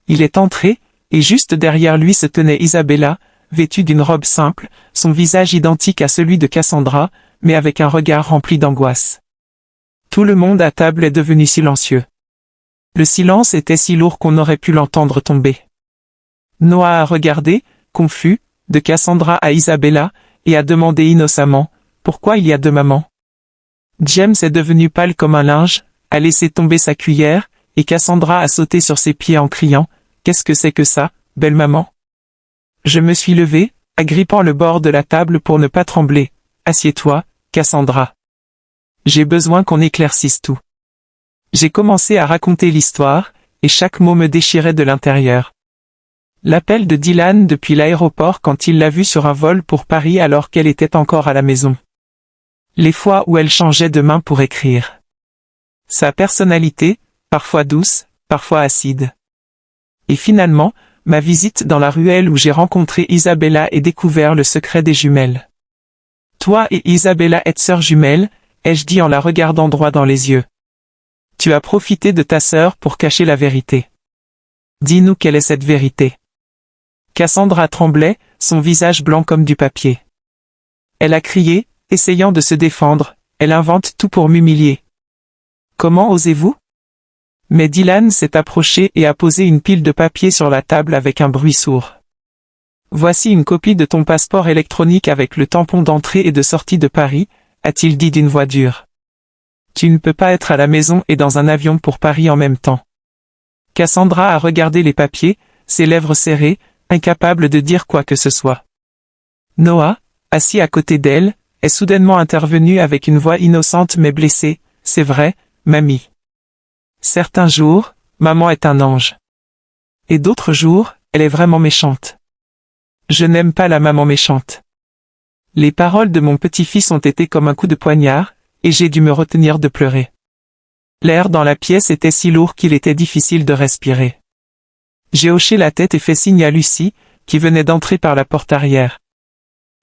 Il est entré, et juste derrière lui se tenait Isabella, vêtue d'une robe simple, son visage identique à celui de Cassandra, mais avec un regard rempli d'angoisse. Tout le monde à table est devenu silencieux. Le silence était si lourd qu'on aurait pu l'entendre tomber. Noah a regardé, confus, de Cassandra à Isabella, et a demandé innocemment, « Pourquoi il y a 2 mamans ?» James est devenu pâle comme un linge, a laissé tomber sa cuillère, et Cassandra a sauté sur ses pieds en criant, « Qu'est-ce que c'est que ça, belle maman ?» Je me suis levé, agrippant le bord de la table pour ne pas trembler. « Assieds-toi, Cassandra. J'ai besoin qu'on éclaircisse tout. » J'ai commencé à raconter l'histoire, et chaque mot me déchirait de l'intérieur. L'appel de Dylan depuis l'aéroport quand il l'a vue sur un vol pour Paris alors qu'elle était encore à la maison. Les fois où elle changeait de main pour écrire. Sa personnalité, parfois douce, parfois acide. Et finalement, ma visite dans la ruelle où j'ai rencontré Isabella et découvert le secret des jumelles. Toi et Isabella êtes sœurs jumelles, ai-je dit en la regardant droit dans les yeux. Tu as profité de ta sœur pour cacher la vérité. Dis-nous quelle est cette vérité. Cassandra tremblait, son visage blanc comme du papier. Elle a crié, essayant de se défendre, elle invente tout pour m'humilier. Comment osez-vous? Mais Dylan s'est approché et a posé une pile de papier sur la table avec un bruit sourd. Voici une copie de ton passeport électronique avec le tampon d'entrée et de sortie de Paris, a-t-il dit d'une voix dure. Tu ne peux pas être à la maison et dans un avion pour Paris en même temps. Cassandra a regardé les papiers, ses lèvres serrées, incapable de dire quoi que ce soit. Noah, assis à côté d'elle, est soudainement intervenu avec une voix innocente mais blessée. C'est vrai, mamie. Certains jours, maman est un ange. Et d'autres jours, elle est vraiment méchante. Je n'aime pas la maman méchante. Les paroles de mon petit-fils ont été comme un coup de poignard, et j'ai dû me retenir de pleurer. L'air dans la pièce était si lourd qu'il était difficile de respirer. J'ai hoché la tête et fait signe à Lucie, qui venait d'entrer par la porte arrière.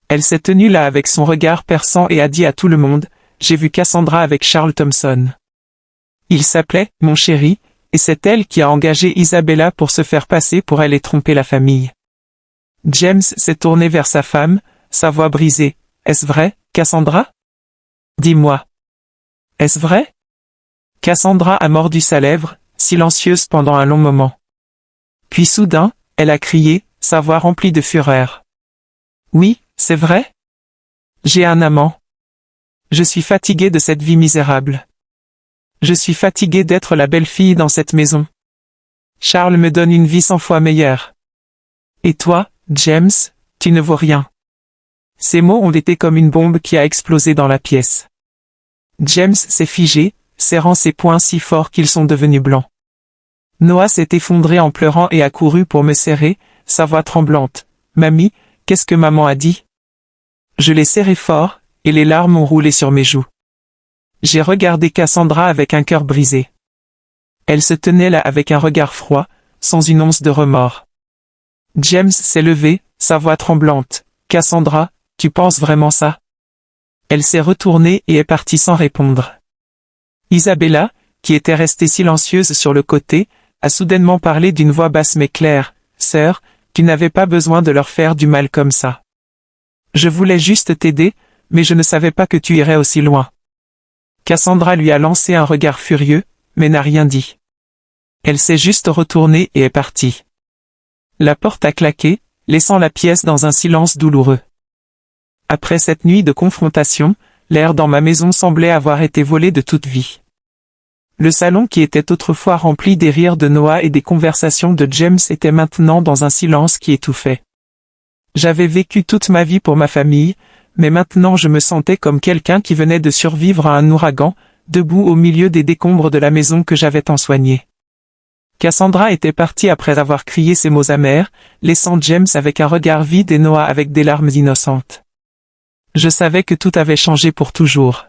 Elle s'est tenue là avec son regard perçant et a dit à tout le monde, « J'ai vu Cassandra avec Charles Thompson. » Il s'appelait « Mon chéri », et c'est elle qui a engagé Isabella pour se faire passer pour elle et tromper la famille. James s'est tourné vers sa femme, sa voix brisée. « Est-ce vrai, Cassandra? Dis-moi. Est-ce vrai? » Cassandra a mordu sa lèvre, silencieuse pendant un long moment. Puis soudain, elle a crié, sa voix remplie de fureur. « Oui, c'est vrai? J'ai un amant. Je suis fatiguée de cette vie misérable. Je suis fatiguée d'être la belle-fille dans cette maison. Charles me donne une vie 100 fois meilleure. Et toi, James, tu ne vaux rien. » Ces mots ont été comme une bombe qui a explosé dans la pièce. James s'est figé, serrant ses poings si fort qu'ils sont devenus blancs. Noah s'est effondré en pleurant et a couru pour me serrer, sa voix tremblante. « Mamie, qu'est-ce que maman a dit ?» Je l'ai serré fort, et les larmes ont roulé sur mes joues. J'ai regardé Cassandra avec un cœur brisé. Elle se tenait là avec un regard froid, sans une once de remords. James s'est levé, sa voix tremblante. « Cassandra, tu penses vraiment ça? » Elle s'est retournée et est partie sans répondre. Isabella, qui était restée silencieuse sur le côté, a soudainement parlé d'une voix basse mais claire. « Sœur, tu n'avais pas besoin de leur faire du mal comme ça. Je voulais juste t'aider, mais je ne savais pas que tu irais aussi loin. » Cassandra lui a lancé un regard furieux, mais n'a rien dit. Elle s'est juste retournée et est partie. La porte a claqué, laissant la pièce dans un silence douloureux. Après cette nuit de confrontation, l'air dans ma maison semblait avoir été volé de toute vie. Le salon qui était autrefois rempli des rires de Noah et des conversations de James était maintenant dans un silence qui étouffait. J'avais vécu toute ma vie pour ma famille, mais maintenant je me sentais comme quelqu'un qui venait de survivre à un ouragan, debout au milieu des décombres de la maison que j'avais tant soignée. Cassandra était partie après avoir crié ces mots amers, laissant James avec un regard vide et Noah avec des larmes innocentes. Je savais que tout avait changé pour toujours.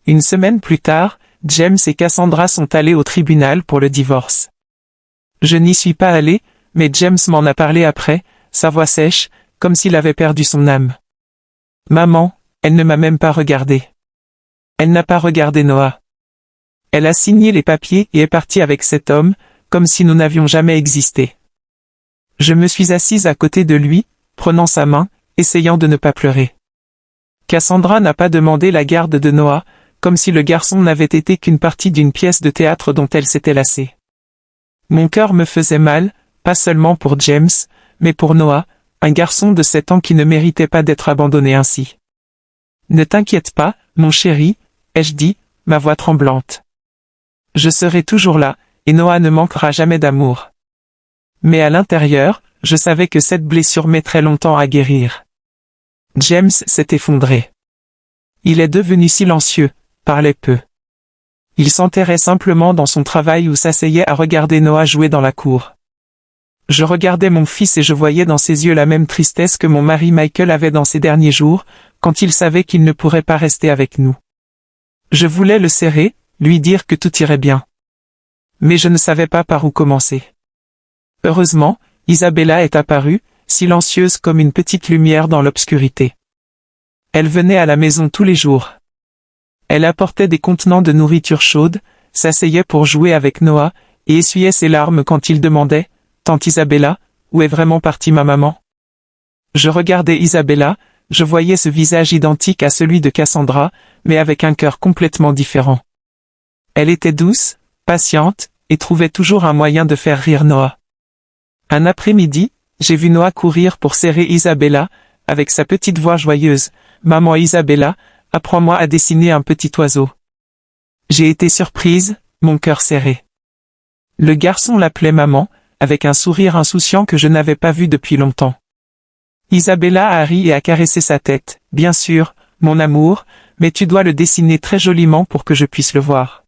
Une semaine plus tard, James et Cassandra sont allés au tribunal pour le divorce. Je n'y suis pas allé, mais James m'en a parlé après, sa voix sèche, comme s'il avait perdu son âme. Maman, elle ne m'a même pas regardé. Elle n'a pas regardé Noah. Elle a signé les papiers et est partie avec cet homme, comme si nous n'avions jamais existé. Je me suis assise à côté de lui, prenant sa main, essayant de ne pas pleurer. Cassandra n'a pas demandé la garde de Noah, comme si le garçon n'avait été qu'une partie d'une pièce de théâtre dont elle s'était lassée. Mon cœur me faisait mal, pas seulement pour James, mais pour Noah, un garçon de 7 ans qui ne méritait pas d'être abandonné ainsi. « Ne t'inquiète pas, mon chéri, » ai-je dit, ma voix tremblante. « Je serai toujours là, et Noah ne manquera jamais d'amour. » Mais à l'intérieur, je savais que cette blessure mettrait longtemps à guérir. James s'est effondré. Il est devenu silencieux, parlait peu. Il s'enterrait simplement dans son travail ou s'asseyait à regarder Noah jouer dans la cour. Je regardais mon fils et je voyais dans ses yeux la même tristesse que mon mari Michael avait dans ses derniers jours, quand il savait qu'il ne pourrait pas rester avec nous. Je voulais le serrer, lui dire que tout irait bien. Mais je ne savais pas par où commencer. Heureusement, Isabella est apparue, silencieuse comme une petite lumière dans l'obscurité. Elle venait à la maison tous les jours. Elle apportait des contenants de nourriture chaude, s'asseyait pour jouer avec Noah, et essuyait ses larmes quand il demandait « Tante Isabella, où est vraiment partie ma maman ?» Je regardais Isabella, je voyais ce visage identique à celui de Cassandra, mais avec un cœur complètement différent. Elle était douce, patiente, et trouvait toujours un moyen de faire rire Noah. Un après-midi, j'ai vu Noah courir pour serrer Isabella, avec sa petite voix joyeuse. « Maman Isabella, apprends-moi à dessiner un petit oiseau. » J'ai été surprise, mon cœur serré. Le garçon l'appelait maman, avec un sourire insouciant que je n'avais pas vu depuis longtemps. Isabella a ri et a caressé sa tête. « Bien sûr, mon amour, mais tu dois le dessiner très joliment pour que je puisse le voir. »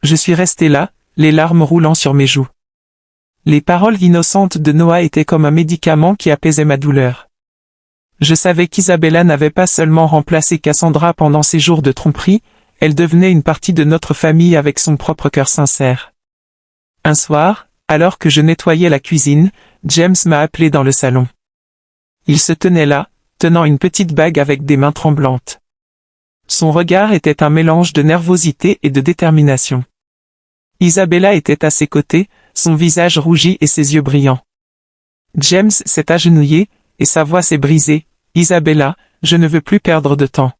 Je suis resté là, les larmes roulant sur mes joues. Les paroles innocentes de Noah étaient comme un médicament qui apaisait ma douleur. Je savais qu'Isabella n'avait pas seulement remplacé Cassandra pendant ses jours de tromperie, elle devenait une partie de notre famille avec son propre cœur sincère. Un soir, alors que je nettoyais la cuisine, James m'a appelé dans le salon. Il se tenait là, tenant une petite bague avec des mains tremblantes. Son regard était un mélange de nervosité et de détermination. Isabella était à ses côtés, son visage rougi et ses yeux brillants. James s'est agenouillé, et sa voix s'est brisée. « Isabella, je ne veux plus perdre de temps.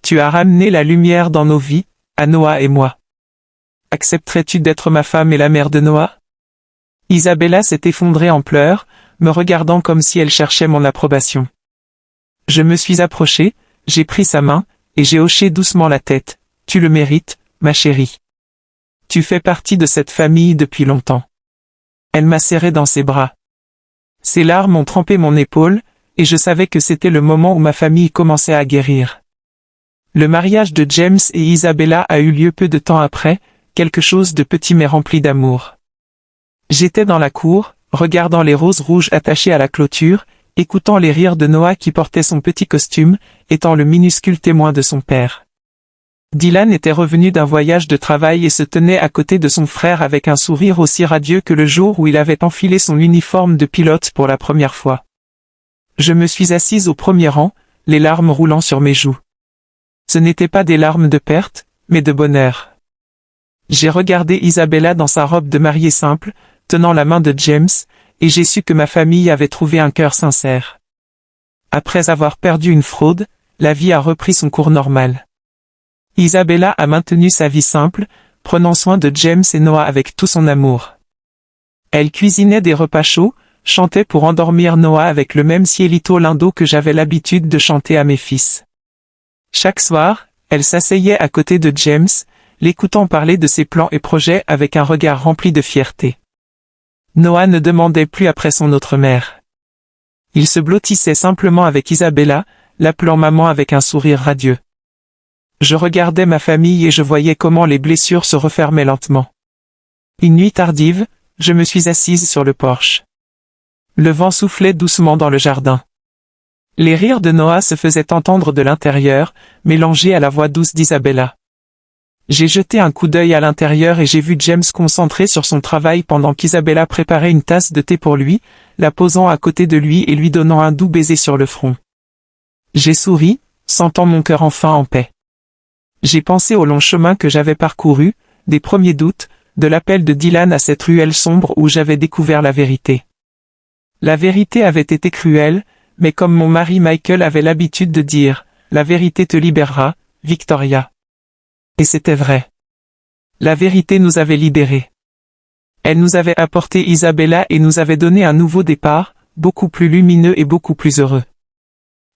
Tu as ramené la lumière dans nos vies, à Noah et moi. Accepterais-tu d'être ma femme et la mère de Noah ?» Isabella s'est effondrée en pleurs, me regardant comme si elle cherchait mon approbation. Je me suis approché, j'ai pris sa main, et j'ai hoché doucement la tête. « Tu le mérites, ma chérie. Tu fais partie de cette famille depuis longtemps. » Elle m'a serré dans ses bras. Ses larmes ont trempé mon épaule, et je savais que c'était le moment où ma famille commençait à guérir. Le mariage de James et Isabella a eu lieu peu de temps après, quelque chose de petit mais rempli d'amour. J'étais dans la cour, regardant les roses rouges attachées à la clôture, écoutant les rires de Noah qui portait son petit costume, étant le minuscule témoin de son père. Dylan était revenu d'un voyage de travail et se tenait à côté de son frère avec un sourire aussi radieux que le jour où il avait enfilé son uniforme de pilote pour la première fois. Je me suis assise au premier rang, les larmes roulant sur mes joues. Ce n'étaient pas des larmes de perte, mais de bonheur. J'ai regardé Isabella dans sa robe de mariée simple, tenant la main de James, et j'ai su que ma famille avait trouvé un cœur sincère. Après avoir perdu une fraude, la vie a repris son cours normal. Isabella a maintenu sa vie simple, prenant soin de James et Noah avec tout son amour. Elle cuisinait des repas chauds, chantait pour endormir Noah avec le même cielito lindo que j'avais l'habitude de chanter à mes fils. Chaque soir, elle s'asseyait à côté de James, l'écoutant parler de ses plans et projets avec un regard rempli de fierté. Noah ne demandait plus après son autre mère. Il se blottissait simplement avec Isabella, l'appelant maman avec un sourire radieux. Je regardais ma famille et je voyais comment les blessures se refermaient lentement. Une nuit tardive, je me suis assise sur le porche. Le vent soufflait doucement dans le jardin. Les rires de Noah se faisaient entendre de l'intérieur, mélangés à la voix douce d'Isabella. J'ai jeté un coup d'œil à l'intérieur et j'ai vu James concentré sur son travail pendant qu'Isabella préparait une tasse de thé pour lui, la posant à côté de lui et lui donnant un doux baiser sur le front. J'ai souri, sentant mon cœur enfin en paix. J'ai pensé au long chemin que j'avais parcouru, des premiers doutes, de l'appel de Dylan à cette ruelle sombre où j'avais découvert la vérité. La vérité avait été cruelle, mais comme mon mari Michael avait l'habitude de dire, la vérité te libérera, Victoria. Et c'était vrai. La vérité nous avait libérés. Elle nous avait apporté Isabella et nous avait donné un nouveau départ, beaucoup plus lumineux et beaucoup plus heureux.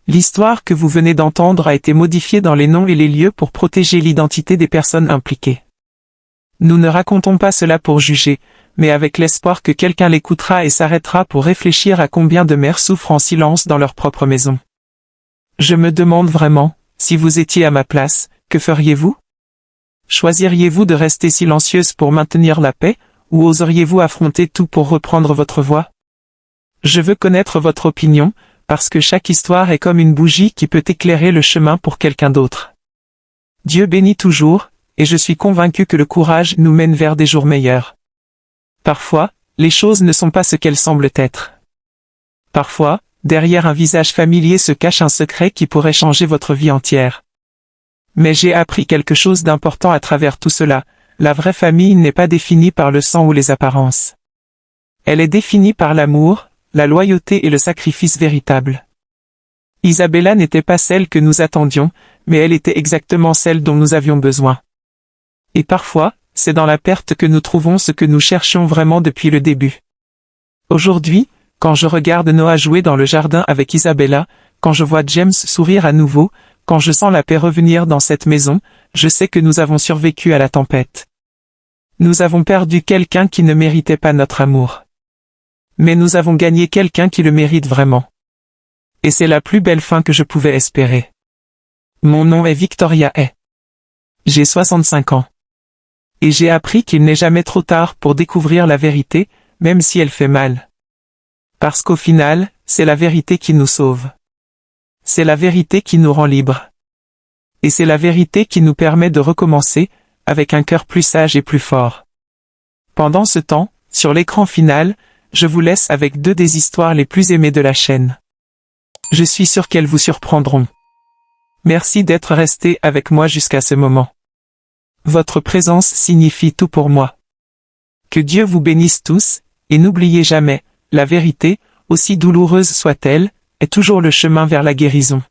L'histoire que vous venez d'entendre a été modifiée dans les noms et les lieux pour protéger l'identité des personnes impliquées. Nous ne racontons pas cela pour juger, mais avec l'espoir que quelqu'un l'écoutera et s'arrêtera pour réfléchir à combien de mères souffrent en silence dans leur propre maison. Je me demande vraiment, si vous étiez à ma place, que feriez-vous? Choisiriez-vous de rester silencieuse pour maintenir la paix, ou oseriez-vous affronter tout pour reprendre votre voix? Je veux connaître votre opinion, parce que chaque histoire est comme une bougie qui peut éclairer le chemin pour quelqu'un d'autre. Dieu bénit toujours, et je suis convaincu que le courage nous mène vers des jours meilleurs. Parfois, les choses ne sont pas ce qu'elles semblent être. Parfois, derrière un visage familier se cache un secret qui pourrait changer votre vie entière. Mais j'ai appris quelque chose d'important à travers tout cela. La vraie famille n'est pas définie par le sang ou les apparences. Elle est définie par l'amour, la loyauté et le sacrifice véritable. Isabella n'était pas celle que nous attendions, mais elle était exactement celle dont nous avions besoin. Et parfois, c'est dans la perte que nous trouvons ce que nous cherchions vraiment depuis le début. Aujourd'hui, quand je regarde Noah jouer dans le jardin avec Isabella, quand je vois James sourire à nouveau, quand je sens la paix revenir dans cette maison, je sais que nous avons survécu à la tempête. Nous avons perdu quelqu'un qui ne méritait pas notre amour. Mais nous avons gagné quelqu'un qui le mérite vraiment. Et c'est la plus belle fin que je pouvais espérer. Mon nom est Victoria Hay. J'ai 65 ans. Et j'ai appris qu'il n'est jamais trop tard pour découvrir la vérité, même si elle fait mal. Parce qu'au final, c'est la vérité qui nous sauve. C'est la vérité qui nous rend libres. Et c'est la vérité qui nous permet de recommencer, avec un cœur plus sage et plus fort. Pendant ce temps, sur l'écran final, je vous laisse avec 2 des histoires les plus aimées de la chaîne. Je suis sûr qu'elles vous surprendront. Merci d'être resté avec moi jusqu'à ce moment. Votre présence signifie tout pour moi. Que Dieu vous bénisse tous, et n'oubliez jamais, la vérité, aussi douloureuse soit-elle, est toujours le chemin vers la guérison.